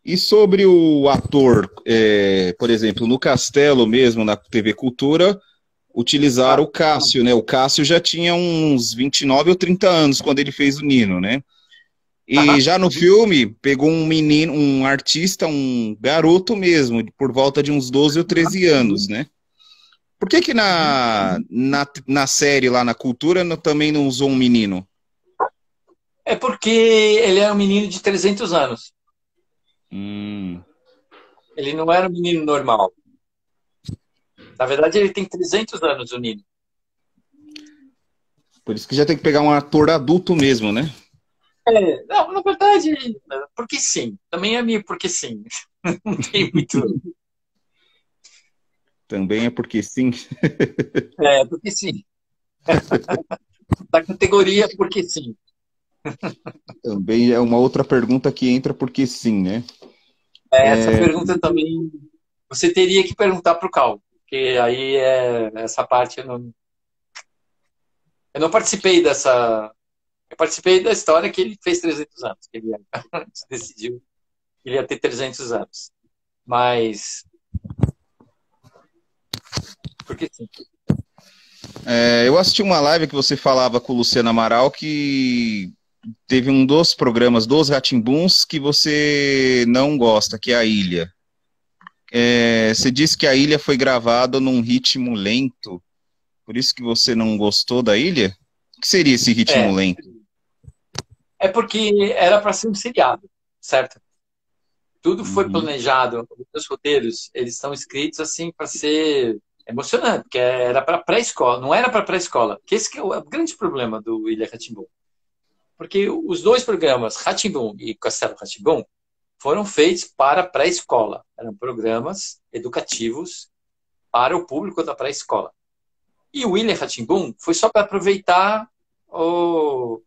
E sobre o ator, por exemplo, no Castelo mesmo, na TV Cultura, utilizaram o Cássio, né? O Cássio já tinha uns 29 ou 30 anos quando ele fez o Nino, né? E já no filme, pegou um menino, um artista, um garoto mesmo, por volta de uns 12 ou 13 anos, né? Por que na série lá na Cultura também não usou um menino? É porque ele é um menino de 300 anos. Ele não era um menino normal. Na verdade, ele tem 300 anos, o Nino. Por isso que já tem que pegar um ator adulto mesmo, né? Não, na verdade, porque sim. Também é meio porque sim. Não tem muito... Também é porque sim. Porque sim. Da categoria porque sim. Também é uma outra pergunta que entra porque sim, né? Essa pergunta também você teria que perguntar para o Cal, porque aí essa parte eu não participei dessa. Eu participei da história que ele fez 300 anos, que ele decidiu que ele ia ter 300 anos. Mas, porque sim. Eu assisti uma live que você falava com o Luciano Amaral que teve um dos programas dos Rá-Tim-Buns que você não gosta, que é a Ilha. Você disse que a Ilha foi gravada num ritmo lento, por isso que você não gostou da Ilha? O que seria esse ritmo É, lento? é porque era para ser um seriado, certo? Tudo foi Uhum, planejado, os roteiros, eles estão escritos assim para ser emocionante, porque era para pré-escola, não era para pré-escola. Que esse que é o grande problema do Ilha rá porque os dois programas, rá e Castelo rá foram feitos para pré-escola. Eram programas educativos para o público da pré-escola. E o William Ratimbun foi só para aproveitar como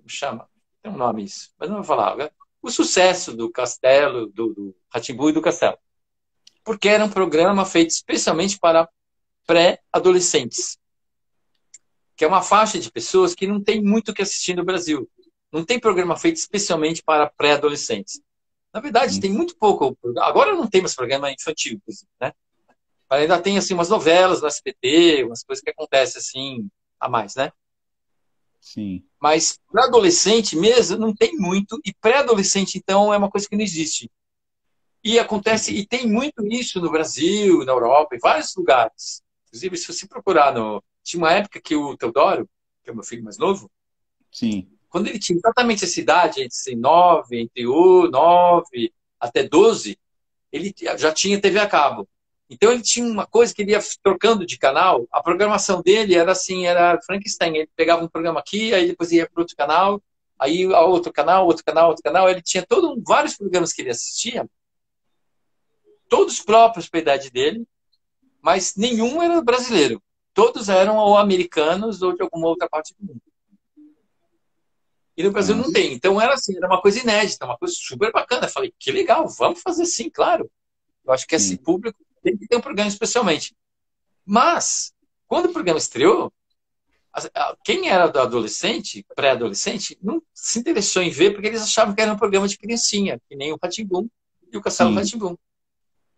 chama? Tem um nome isso, mas não vou falar. Né? O sucesso do Castelo, do Rá-Tim-Bum e do Castelo. Porque era um programa feito especialmente para pré-adolescentes, que é uma faixa de pessoas que não tem muito o que assistir no Brasil. Não tem programa feito especialmente para pré-adolescentes. Na verdade, sim, tem muito pouco. Agora não tem mais programa infantil, né? Mas ainda tem assim umas novelas no SBT, umas coisas que acontecem assim a mais, né? sim. Mas para adolescente mesmo não tem muito e pré-adolescente então é uma coisa que não existe. E acontece e tem muito isso no Brasil, na Europa, em vários lugares. Inclusive se você procurar no tinha uma época que o Teodoro, que é o meu filho mais novo, Sim, quando ele tinha exatamente essa idade, entre 9, entre 9 até 12, ele já tinha TV a cabo. Então ele tinha uma coisa que ele ia trocando de canal. A programação dele era assim, era Frankenstein. Ele pegava um programa aqui, aí depois ia para outro canal, aí outro canal, outro canal, outro canal. Ele tinha vários programas que ele assistia, todos próprios para a idade dele, mas nenhum era brasileiro. Todos eram ou americanos ou de alguma outra parte do mundo. E no Brasil não nossa, tem. Então era assim, era uma coisa inédita, uma coisa super bacana. Eu falei, que legal, vamos fazer sim, claro. Eu acho que esse sim, público tem que ter um programa especialmente. Mas, quando o programa estreou, quem era do adolescente, pré-adolescente, não se interessou em ver porque eles achavam que era um programa de criancinha, que nem o rá e o Castelo rá sim,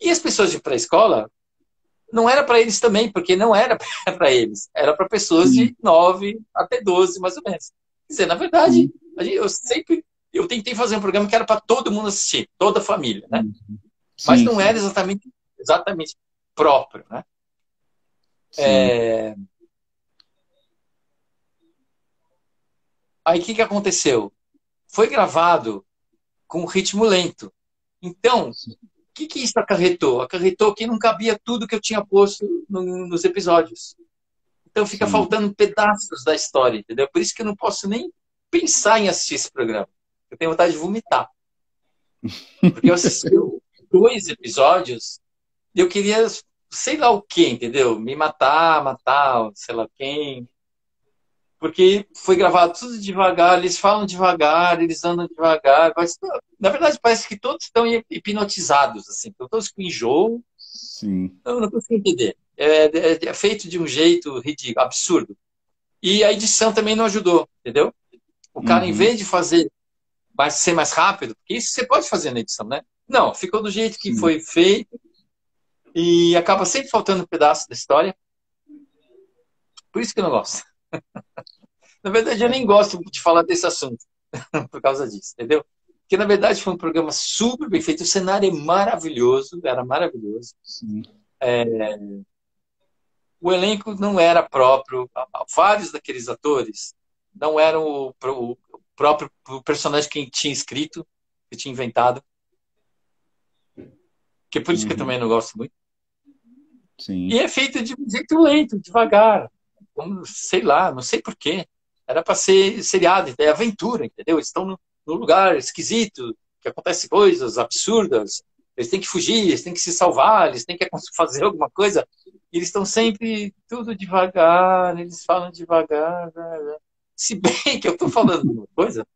E as pessoas de pré-escola, não era para eles também, porque não era para eles. Era para pessoas sim, de 9 até 12, mais ou menos. Quer dizer, na verdade, sim, eu tentei fazer um programa que era para todo mundo assistir, toda a família, né? sim, Mas sim, não sim, era exatamente próprio, né? sim, Aí o que aconteceu? Foi gravado com ritmo lento. Então, o que isso acarretou? Acarretou que não cabia tudo que eu tinha posto nos episódios. Então fica sim. faltando pedaços da história, entendeu? Por isso que eu não posso nem pensar em assistir esse programa. Eu tenho vontade de vomitar. Porque eu assisti dois episódios e eu queria, sei lá o quê, entendeu? Me matar, matar, sei lá quem. Porque foi gravado tudo devagar, eles falam devagar, eles andam devagar. Mas, na verdade, parece que todos estão hipnotizados, assim, estão todos com enjoo. Sim. Eu não consigo entender. É feito de um jeito ridículo, absurdo. E a edição também não ajudou, entendeu? O cara, em Uhum. vez de ser mais rápido, porque isso você pode fazer na edição, né? Não, ficou do jeito que Sim. foi feito e acaba sempre faltando um pedaço da história. Por isso que eu não gosto. Na verdade, eu nem gosto de falar desse assunto por causa disso, entendeu? Porque, na verdade, foi um programa super bem feito. O cenário é maravilhoso, era maravilhoso. Sim. O elenco não era próprio. Vários daqueles atores não eram o próprio personagem que tinha escrito, que tinha inventado. Que é por isso que eu Uhum. também não gosto muito. E Sim. é feito de um jeito lento, devagar. Como, sei lá, não sei porquê. Era para ser seriado, é aventura, entendeu? Eles estão no lugar esquisito, que acontecem coisas absurdas. Eles têm que fugir, eles têm que se salvar, eles têm que fazer alguma coisa. E eles estão sempre tudo devagar, eles falam devagar. Se bem que eu estou falando uma coisa,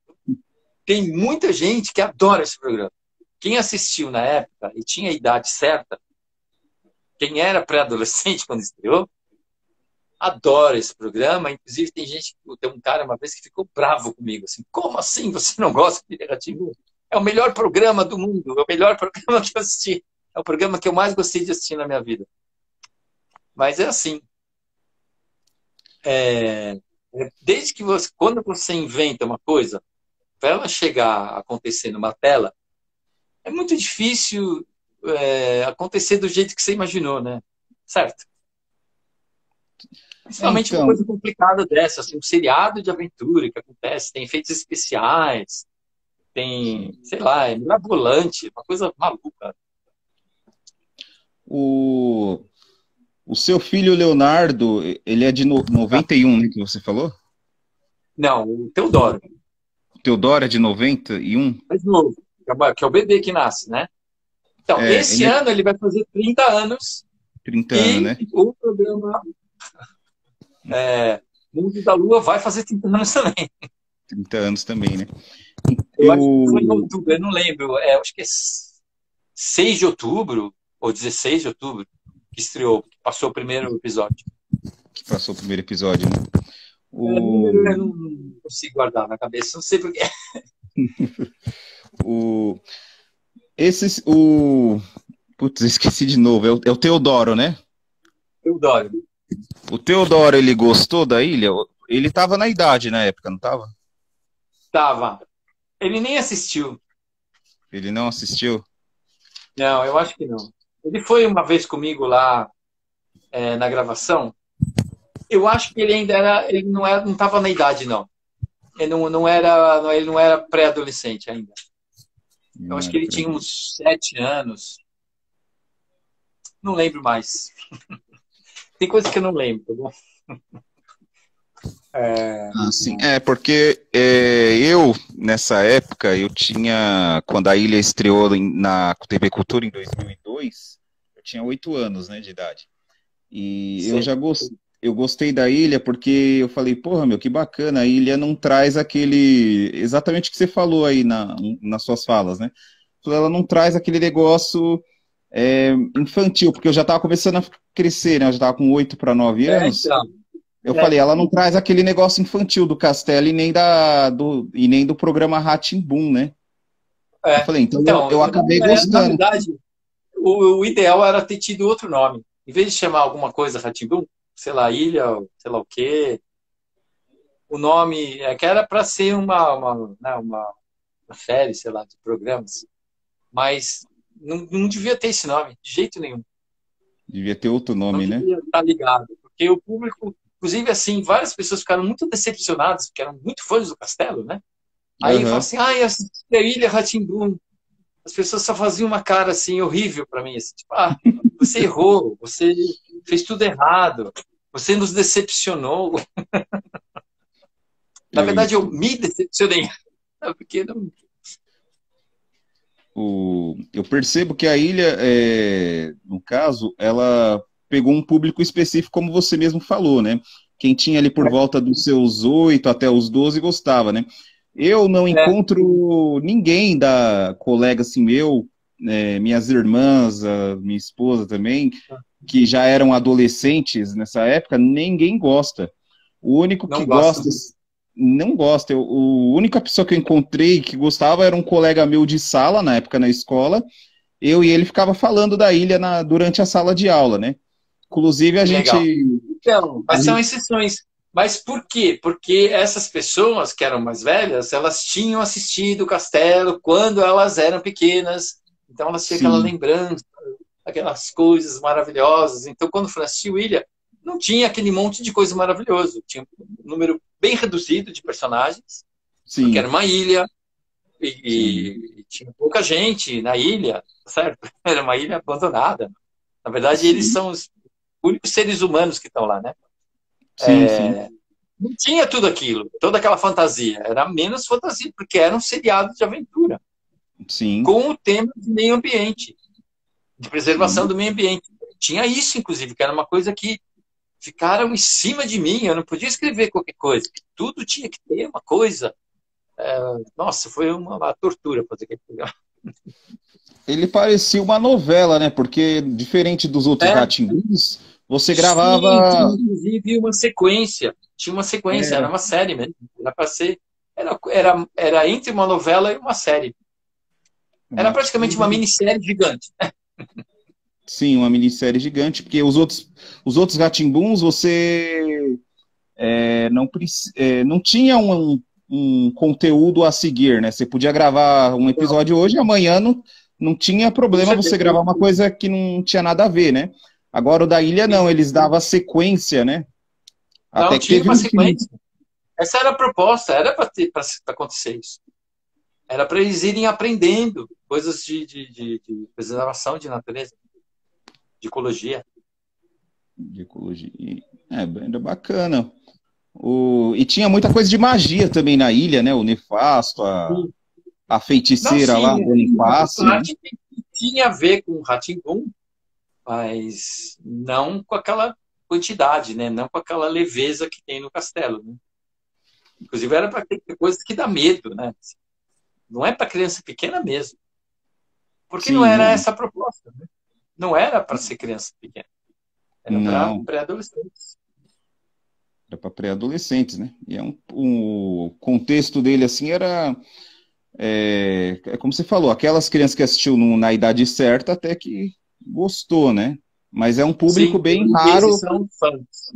tem muita gente que adora esse programa. Quem assistiu na época e tinha a idade certa, quem era pré-adolescente quando estreou, adora esse programa. Inclusive, tem um cara uma vez que ficou bravo comigo, assim, como assim você não gosta de Rá-Tim-Bum? É o melhor programa do mundo, é o melhor programa que eu assisti. É o programa que eu mais gostei de assistir na minha vida. Mas é assim, é, desde que quando você inventa uma coisa, para ela chegar a acontecer numa tela, é muito difícil acontecer do jeito que você imaginou, né? Certo? Principalmente uma Então, coisa complicada dessa, assim, um seriado de aventura que acontece, tem efeitos especiais, tem, sei lá, é mirabolante, uma coisa maluca. o, o seu filho Leonardo, ele é de 91, né, que você falou? Não, o Teodoro, O Teodoro é de 91? mais novo, que é o bebê que nasce, né? Então, esse Ele é ano ele vai fazer 30 anos 30 anos, e né? o programa Mundo da Lua vai fazer 30 anos também. 30 anos também, né? Eu acho que foi em Eu, outubro, eu não lembro, acho que é 6 de outubro ou 16 de outubro que estreou, que passou o primeiro episódio. que passou o primeiro episódio, né? Número eu O, não consigo guardar na cabeça, não sei porquê. o, putz, esqueci de novo, é o Teodoro, né? Teodoro. O Teodoro, ele gostou da ilha? Ele estava na idade na época, não estava? Tava. Ele nem assistiu. Ele não assistiu? Não, eu acho que não. Ele foi uma vez comigo lá na gravação. Eu acho que ele ainda ele não estava na idade, não. Ele não era pré-adolescente ainda. Eu Não acho que era ele pra tinha ele. uns 7 anos. Não lembro mais. Tem coisa que eu não lembro, tá bom? É, Ah, sim. Porque eu, nessa época, eu tinha, quando a ilha estreou na TV Cultura em 2002, eu tinha 8 anos, né, de idade. E eu sei. já eu gostei da ilha porque eu falei, porra, meu, que bacana, a ilha não traz exatamente o que você falou aí nas suas falas, né? Ela não traz aquele negócio infantil, porque eu já estava começando a crescer, né? Eu já estava com 8 para 9 anos. Então. Eu É, falei, ela não traz aquele negócio infantil do Castelo e nem do programa Rá-Tim-Bum, né? Eu falei, então então, eu acabei na gostando. verdade, o ideal era ter tido outro nome. Em vez de chamar alguma coisa Rá-Tim-Bum, sei lá, ilha, sei lá o quê, o nome que era para ser né, uma série, sei lá, de programas, mas não devia ter esse nome, de jeito nenhum. Devia ter outro Não nome, né? devia estar ligado, porque o público, inclusive assim, várias pessoas ficaram muito decepcionadas, porque eram muito fãs do Castelo, né? Aí fala Aham. assim, ai, assisti a Ilha Rá-Tim-Bum. As pessoas só faziam uma cara assim horrível para mim, assim, tipo, você errou, você fez tudo errado, você nos decepcionou. Na Eu, verdade, eu me decepcionei, porque não. eu percebo que a ilha, no caso, ela pegou um público específico, como você mesmo falou, né? Quem tinha ali por volta dos seus 8 até os 12 gostava, né? Eu não É, encontro ninguém da colega assim meu, minhas irmãs, a minha esposa também, que já eram adolescentes nessa época, ninguém gosta. O único que não gosto. gosta, não gosta. A única pessoa que eu encontrei que gostava era um colega meu de sala, na época na escola. Eu e ele ficava falando da ilha durante a sala de aula, né? Inclusive a Legal. gente. Então, A mas são gente exceções. Mas por quê? Porque essas pessoas que eram mais velhas, elas tinham assistido o Castelo quando elas eram pequenas. Então elas tinham aquela sim, lembrança, aquelas coisas maravilhosas. Então, quando Francis William não tinha aquele monte de coisa maravilhoso, tinha um número bem reduzido de personagens, porque era sim, uma ilha sim, e tinha pouca gente na ilha, certo? Era uma ilha abandonada. Na verdade, eles sim, são os únicos seres humanos que estão lá, né? sim, sim, Não tinha tudo aquilo, toda aquela fantasia. Era menos fantasia, porque era um seriado de aventura, sim, com o tema de meio ambiente, de preservação sim, do meio ambiente. Tinha isso, inclusive, que era uma coisa que ficaram em cima de mim, eu não podia escrever qualquer coisa, tudo tinha que ter uma coisa. Nossa, foi uma tortura fazer aquele programa. Ele parecia uma novela, né? Porque, diferente dos outros É, rá você sim, tinha gravava. inclusive uma sequência, tinha uma sequência, era Era, uma série mesmo, era para ser, era entre uma novela e uma série. Era praticamente uma minissérie gigante. sim, uma minissérie gigante, porque os outros rá você não tinha um conteúdo a seguir, né? Você podia gravar um Não, episódio hoje e amanhã não tinha com problema você certeza. gravar uma coisa que não tinha nda a ver, né? Agora o da Ilha não, eles davam sequência, né? Não Até que tinha teve uma um que. sequência. Essa era a proposta, era para acontecer isso. Era para eles irem aprendendo coisas de preservação de natureza, de ecologia. De ecologia. Era bacana. E tinha muita coisa de magia também na ilha, né? O Nefasto, a Não, feiticeira lá, sim, a Dona uma Impasse, né? parte que tinha a ver com o Rá-Tim-Bum, mas não com aquela quantidade, né? Não com aquela leveza que tem no castelo. Né? Inclusive, era para ter coisas que dá medo, né? Não é para criança pequena mesmo. Porque não Sim, era não. essa a proposta. Né? Não era para ser criança pequena. Era para Não, pré-adolescentes. era para pré-adolescentes, né? E o contexto dele, assim, era. Como você falou, aquelas crianças que assistiu na idade certa até que gostou, né? Mas é um público Sim, bem esses raro são fãs.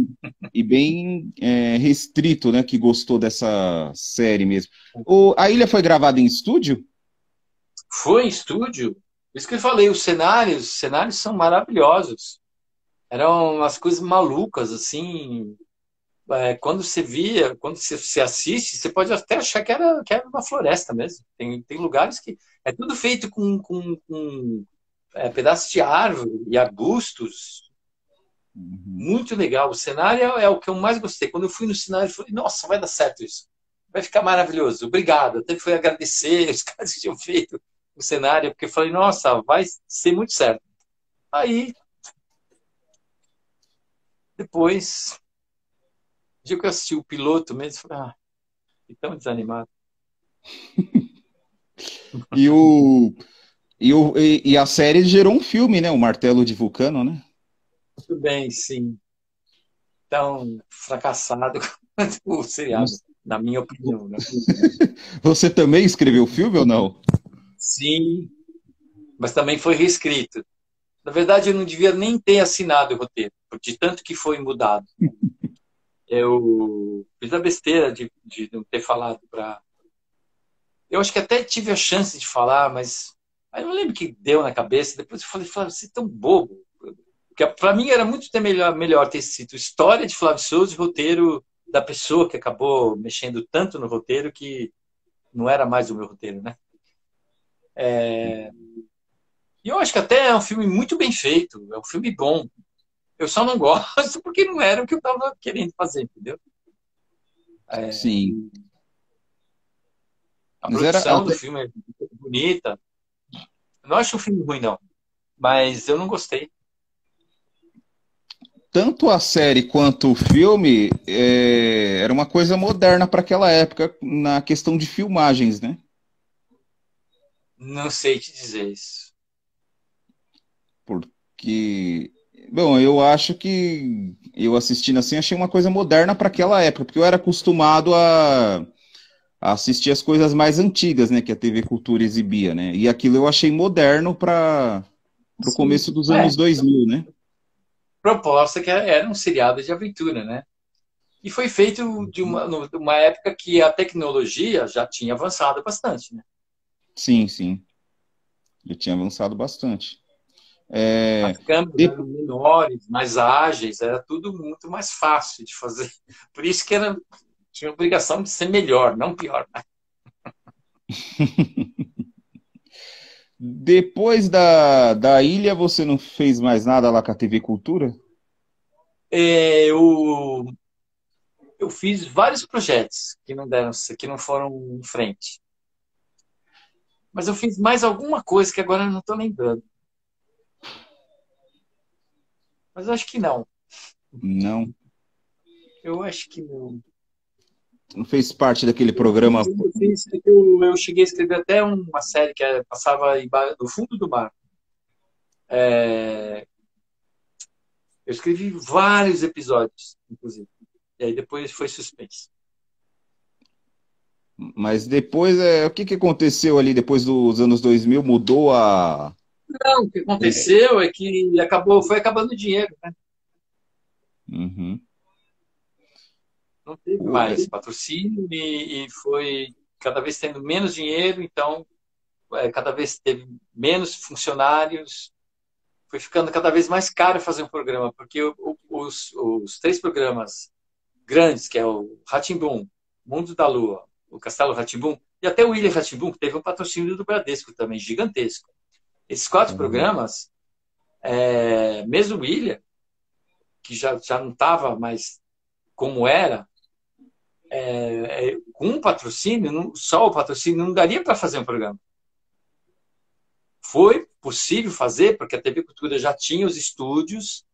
e bem restrito, né? Que gostou dessa série mesmo. A Ilha foi gravada em estúdio? Foi em estúdio. Por isso que eu falei, os cenários são maravilhosos. Eram umas coisas malucas, assim. Quando você via, quando você assiste, você pode até achar que era uma floresta mesmo. Tem lugares que é tudo feito com pedaços de árvore e arbustos. Uhum. Muito legal. O cenário é o que eu mais gostei. Quando eu fui no cenário, eu falei, nossa, vai dar certo isso. Vai ficar maravilhoso. Obrigado. Até fui agradecer os caras que tinham feito o cenário, porque eu falei, nossa, vai ser muito certo. Aí, depois, o dia que eu assisti o piloto mesmo, eu falei, fiquei tão desanimado. E, a série gerou um filme, né? O Martelo de Vulcano, né? Tudo bem, sim. Tão fracassado quanto o seriado, na minha opinião. Né? Você também escreveu o filme ou não? Sim, mas também foi reescrito. Na verdade, eu não devia nem ter assinado o roteiro, de tanto que foi mudado. Eu fiz a besteira de não ter falado para. Eu acho que até tive a chance de falar, mas aí eu não lembro o que deu na cabeça. Depois eu falei, Flávio, você é tão bobo. Porque para mim era muito melhor ter sido história de Flávio Souza e roteiro da pessoa que acabou mexendo tanto no roteiro que não era mais o meu roteiro, né? E eu acho que até é um filme muito bem feito, é um filme bom. Eu só não gosto porque não era o que eu estava querendo fazer, entendeu? Sim. A Mas era produção do até filme é bonita. Eu não acho o filme ruim, não. Mas eu não gostei. tanto a série quanto o filme era uma coisa moderna para aquela época na questão de filmagens, né? Não sei te dizer isso. Porque, bom, eu acho que eu assistindo assim achei uma coisa moderna para aquela época, porque eu era acostumado a assistir as coisas mais antigas, né, que a TV Cultura exibia, né? E aquilo eu achei moderno para o Sim. começo dos anos 2000, né? Proposta que era um seriado de aventura, né? E foi feito de uma época que a tecnologia já tinha avançado bastante, né? Sim, sim. Eu tinha avançado bastante. As É, câmeras de- eram menores, mais ágeis, era tudo muito mais fácil de fazer. Por isso que tinha a obrigação de ser melhor, não pior. Depois da ilha, você não fez mais nada lá com a TV Cultura? Eu fiz vários projetos que não deram, que não foram em frente. Mas eu fiz mais alguma coisa que agora eu não estou lembrando. Mas eu acho que não. Não, Eu acho que não. não fez parte daquele programa. Eu cheguei a escrever até uma série que passava no fundo do mar. É, eu escrevi vários episódios, inclusive. E aí depois foi suspenso. Mas depois, o que que aconteceu ali depois dos anos 2000? Mudou a... Não, o que aconteceu é que foi acabando o dinheiro, né? Uhum. Não teve mais patrocínio e foi cada vez tendo menos dinheiro, então cada vez teve menos funcionários, foi ficando cada vez mais caro fazer um programa, porque os três programas grandes, que é o Rá-Tim-Bum, Mundo da Lua, o Castelo Rá-Tim-Bum, e até o Ilha Rá-Tim-Bum, que teve um patrocínio do Bradesco também, gigantesco. Esses quatro Uhum. programas, mesmo o Ilha, que já não estava mais como era, com um patrocínio, só o patrocínio, não daria para fazer um programa. Foi possível fazer, porque a TV Cultura já tinha os estúdios,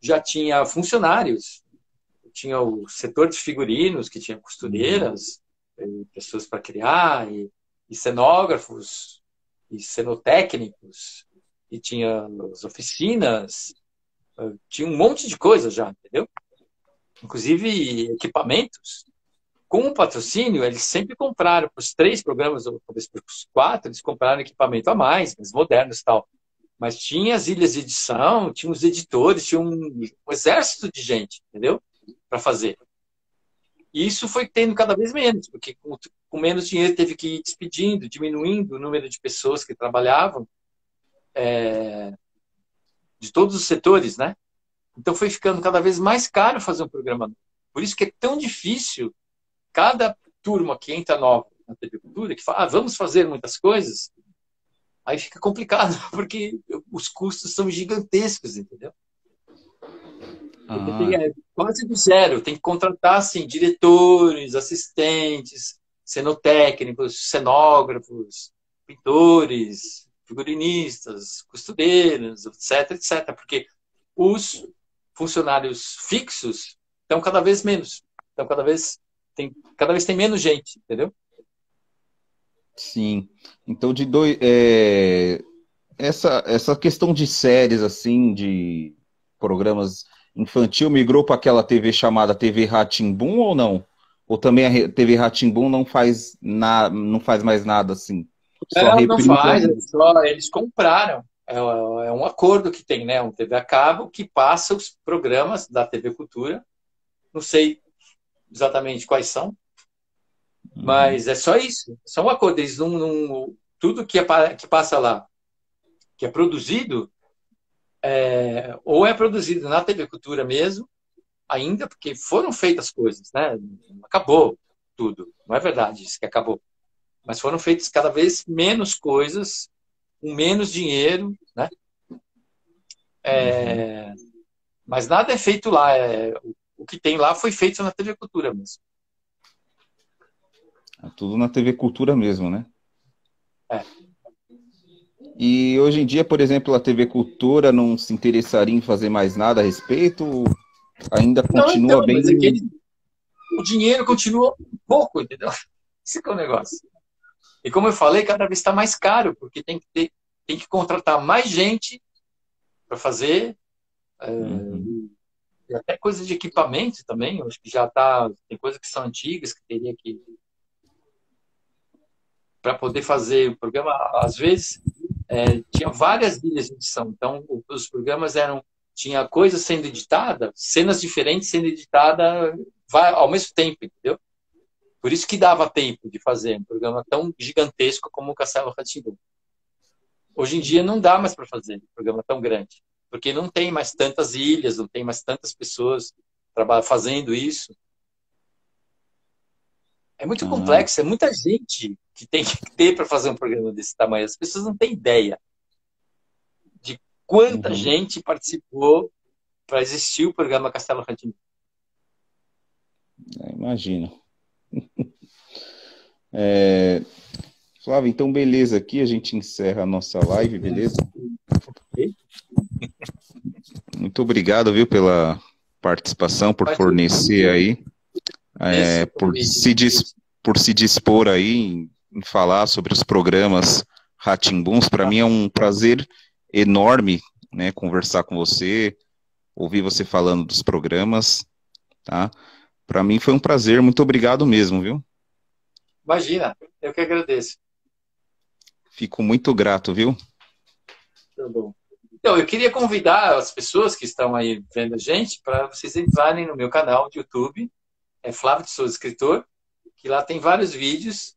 já tinha funcionários, tinha o setor de figurinos, que tinha costureiras, pessoas para criar, e cenógrafos, e cenotécnicos, e tinha as oficinas, tinha um monte de coisa já, entendeu? Inclusive equipamentos. Com o patrocínio, eles sempre compraram para os três programas, ou talvez para os quatro, eles compraram equipamento a mais, mais modernos e tal. Mas tinha as ilhas de edição, tinha os editores, tinha um exército de gente, entendeu? Para fazer. E isso foi tendo cada vez menos, porque com menos dinheiro teve que ir despedindo, diminuindo o número de pessoas que trabalhavam, de todos os setores, né? Então foi ficando cada vez mais caro fazer um programa. Por isso que é tão difícil cada turma que entra nova na TV Cultura, que fala, vamos fazer muitas coisas, aí fica complicado, porque os custos são gigantescos, entendeu? Porque Ah, quase do zero, tem que contratar, assim, diretores, assistentes, cenotécnicos, cenógrafos, pintores, figurinistas, costureiras, etc, etc, porque os funcionários fixos estão cada vez menos, estão cada vez tem menos gente, entendeu? sim. Então, essa questão de séries, assim, de programas infantil, migrou para aquela TV chamada TV Rá-Tim-Bum ou não? Ou também a TV Rá-Tim-Bum não faz mais nada assim? Só Não, não reprisa. faz, eles compraram. É um acordo que tem, né? Um TV a cabo que passa os programas da TV Cultura. Não sei exatamente quais são, Uhum. mas é só isso. É só um acordo. Eles tudo que passa lá, que é produzido, ou é produzido na TV Cultura mesmo, ainda, porque foram feitas coisas, né? Acabou tudo. Não é verdade isso que acabou. Mas foram feitas cada vez menos coisas, com menos dinheiro, né? Uhum. É, mas nada é feito lá. O que tem lá foi feito na TV Cultura mesmo. É tudo na TV Cultura mesmo, né? É. E hoje em dia, por exemplo, a TV Cultura não se interessaria em fazer mais nada a respeito? Ou ainda Não, então, continua mas é que bem. o dinheiro continua pouco, entendeu? Esse que é o negócio. E como eu falei, cada vez está mais caro, porque tem que contratar mais gente para fazer, Uhum. e até coisa de equipamento também. Eu acho que já está. Tem coisas que são antigas que teria que. Para poder fazer o programa, às vezes, tinha várias ilhas de edição. Então, os programas eram. Tinha coisas sendo editada, cenas diferentes sendo editada ao mesmo tempo, entendeu? Por isso que dava tempo de fazer um programa tão gigantesco como o Castelo rá. Hoje em dia não dá mais para fazer um programa tão grande, porque não tem mais tantas ilhas, não tem mais tantas pessoas fazendo isso. É muito Ah, complexo, é muita gente que tem que ter para fazer um programa desse tamanho. As pessoas não têm ideia de quanta uhum. gente participou para existir o programa Castelo rá. Imagino. Flávio, então beleza, aqui a gente encerra a nossa live, beleza? Muito obrigado, viu, pela participação, por Imagina, fornecer aí, esse convite. por se dispor aí em falar sobre os programas Rá-Tim-Buns. Para mim é um prazer enorme, né, conversar com você, ouvir você falando dos programas, tá? Para mim foi um prazer, muito obrigado mesmo, viu? Imagina, eu que agradeço. Fico muito grato, viu? Tá bom. Então, eu queria convidar as pessoas que estão aí vendo a gente para vocês entrarem no meu canal de YouTube, é Flávio de Souza Escritor, que lá tem vários vídeos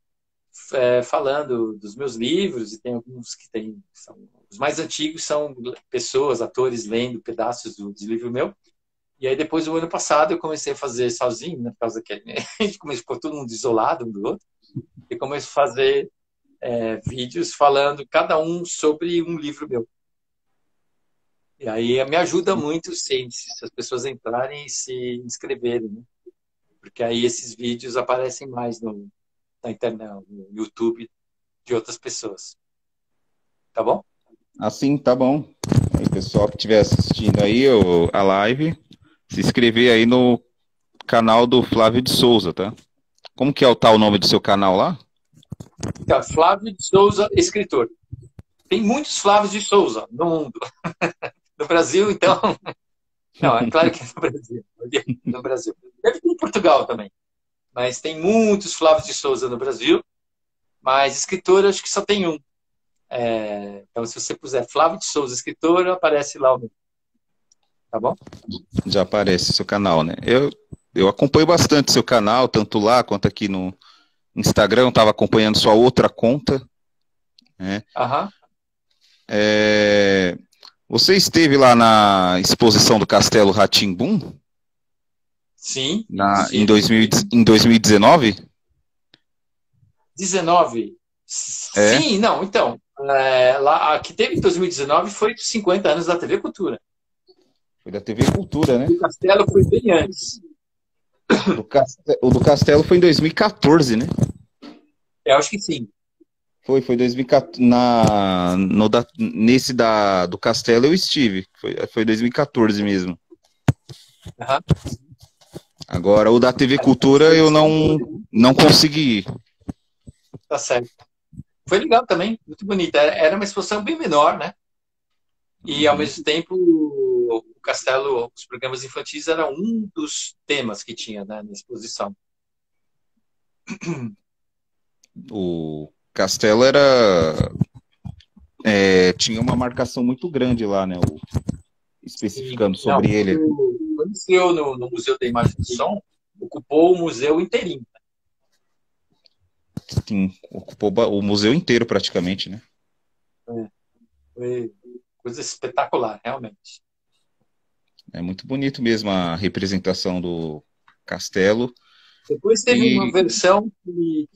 falando dos meus livros, e tem alguns que tem, os mais antigos são pessoas, atores lendo pedaços de livro meu. E aí depois, o ano passado, eu comecei a fazer sozinho, né, por causa que a gente ficou todo mundo isolado um do outro, e comecei a fazer vídeos falando cada um sobre um livro meu. E aí me ajuda muito se as pessoas entrarem e se inscreverem, né? Porque aí esses vídeos aparecem mais na internet, no YouTube de outras pessoas. Tá bom? Assim, tá bom. Aí, pessoal que estiver assistindo aí a live, se inscrever aí no canal do Flávio de Souza, tá? Como que é o tal nome do seu canal lá? Então, Flávio de Souza, escritor. Tem muitos Flávios de Souza no mundo. No Brasil, então. Não, é claro que é no Brasil. No Brasil. Deve ter em Portugal também. Mas tem muitos Flávios de Souza no Brasil. Mas escritor, acho que só tem um. Então, se você puser Flávio de Souza, escritor, aparece lá o meu. Tá bom? Já aparece seu canal, né? Eu acompanho bastante seu canal, tanto lá quanto aqui no Instagram. Eu estava acompanhando sua outra conta, né? Aham. Você esteve lá na exposição do Castelo Rá-Tim-Bum? Sim, Em estive. 2019? 19. É, Sim, não, então. Lá, a que teve em 2019 foi 50 anos da TV Cultura. foi da TV Cultura, né? O Castelo foi bem antes. O do Castelo foi em 2014, né? Eu acho que sim. Foi 2014. Nesse do Castelo eu estive. Foi 2014 mesmo. Aham. Agora, o da TV Então Cultura foi eu esse ano. não consegui ir. Tá certo. Foi legal também, muito bonita. Era uma exposição bem menor, né? E, ao Uhum. mesmo tempo, o Castelo, os programas infantis eram um dos temas que tinha, né, na exposição. O Castelo tinha uma marcação muito grande lá, né? Sim. Especificando Não, sobre ele. quando estreou no Museu da Imagem do Som, ocupou o museu inteirinho. Sim, ocupou o museu inteiro praticamente, né? Foi coisa espetacular, realmente. É muito bonito mesmo a representação do castelo. Depois teve uma E versão que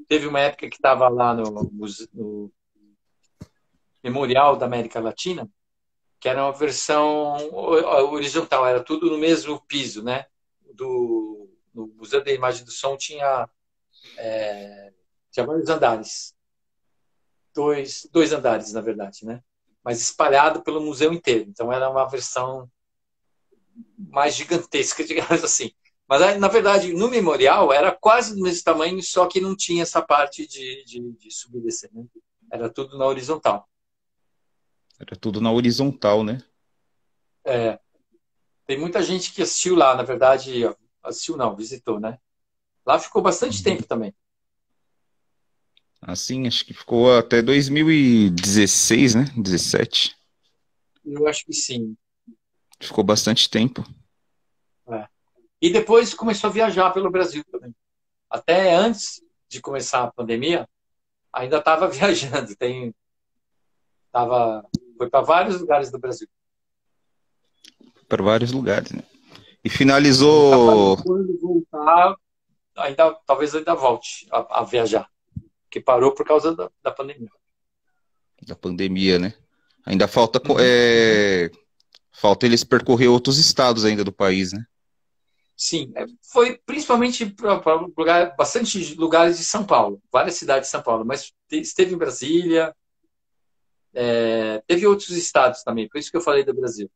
teve uma época que estava lá no Memorial da América Latina, que era uma versão horizontal, era tudo no mesmo piso, né? No Museu da Imagem do Som tinha vários andares. Dois andares, na verdade, né? Mas espalhado pelo museu inteiro. Então era uma versão mais gigantesca, digamos assim. Mas, na verdade, no memorial era quase do mesmo tamanho, só que não tinha essa parte de subir e descer, né? Era tudo na horizontal. era tudo na horizontal, né? É, tem muita gente que assistiu lá, na verdade, assistiu não, visitou, né? Lá ficou bastante Uhum. tempo também. Assim, acho que ficou até 2016, né? 17. Eu acho que sim. Ficou bastante tempo. É. E depois começou a viajar pelo Brasil também. Até antes de começar a pandemia, ainda estava viajando. Foi para vários lugares do Brasil. Para vários lugares, né? E Ele está finalizou planejando voltar, talvez ainda volte a viajar, que parou por causa da pandemia. da pandemia, né? Ainda falta, Uhum. falta eles percorrer outros estados ainda do país, né? Sim, foi principalmente para bastante lugares de São Paulo, várias cidades de São Paulo, mas esteve em Brasília, teve outros estados também, por isso que eu falei do Brasil.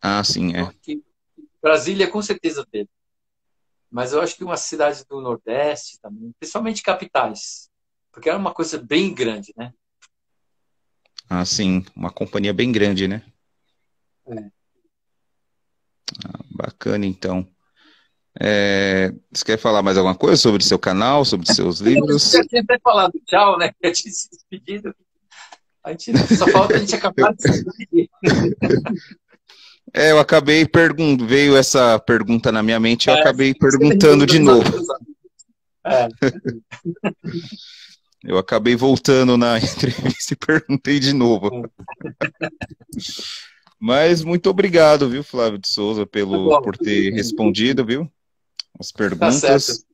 Ah, sim, Eu é. acho que Brasília com certeza teve. Mas eu acho que uma cidade do Nordeste também, principalmente capitais, porque era uma coisa bem grande, né? Ah, sim, uma companhia bem grande, né? É. Bacana, então. Você quer falar mais alguma coisa sobre seu canal, sobre seus livros? Você já tinha até falado tchau, né? Eu tinha se despedido. Só falta a gente acabar de se despedir. Eu acabei perguntando, veio essa pergunta na minha mente, eu É, acabei você perguntando lembrou de dos novo. outros amigos. É, Eu acabei voltando na entrevista e perguntei de novo. é. Mas muito obrigado, viu, Flávio de Souza, Tá bom, por ter respondido, viu, as tá certo. perguntas.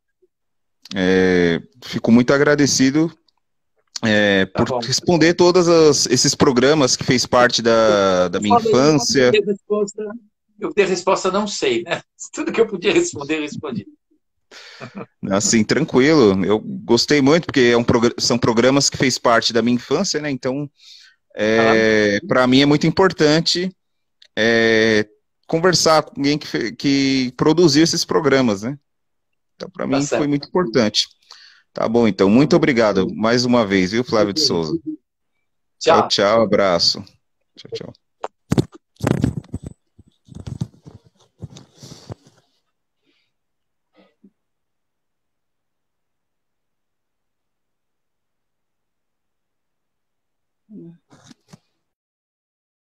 Fico muito agradecido, Tá por bom. responder esses programas que fez parte da Eu minha falei, infância. eu dei a resposta não sei, né? Tudo que eu podia responder, eu respondi. Assim, tranquilo. Eu gostei muito, porque são programas que fez parte da minha infância, né? Então, Aham, para mim é muito importante é, conversar com alguém que produziu esses programas, né? Então, para tá mim foi certo. muito importante. Tá bom, então, Tá muito bom. obrigado mais uma vez, viu, Flávio de Souza? Tchau, Tchau. tchau, abraço. Tchau, tchau.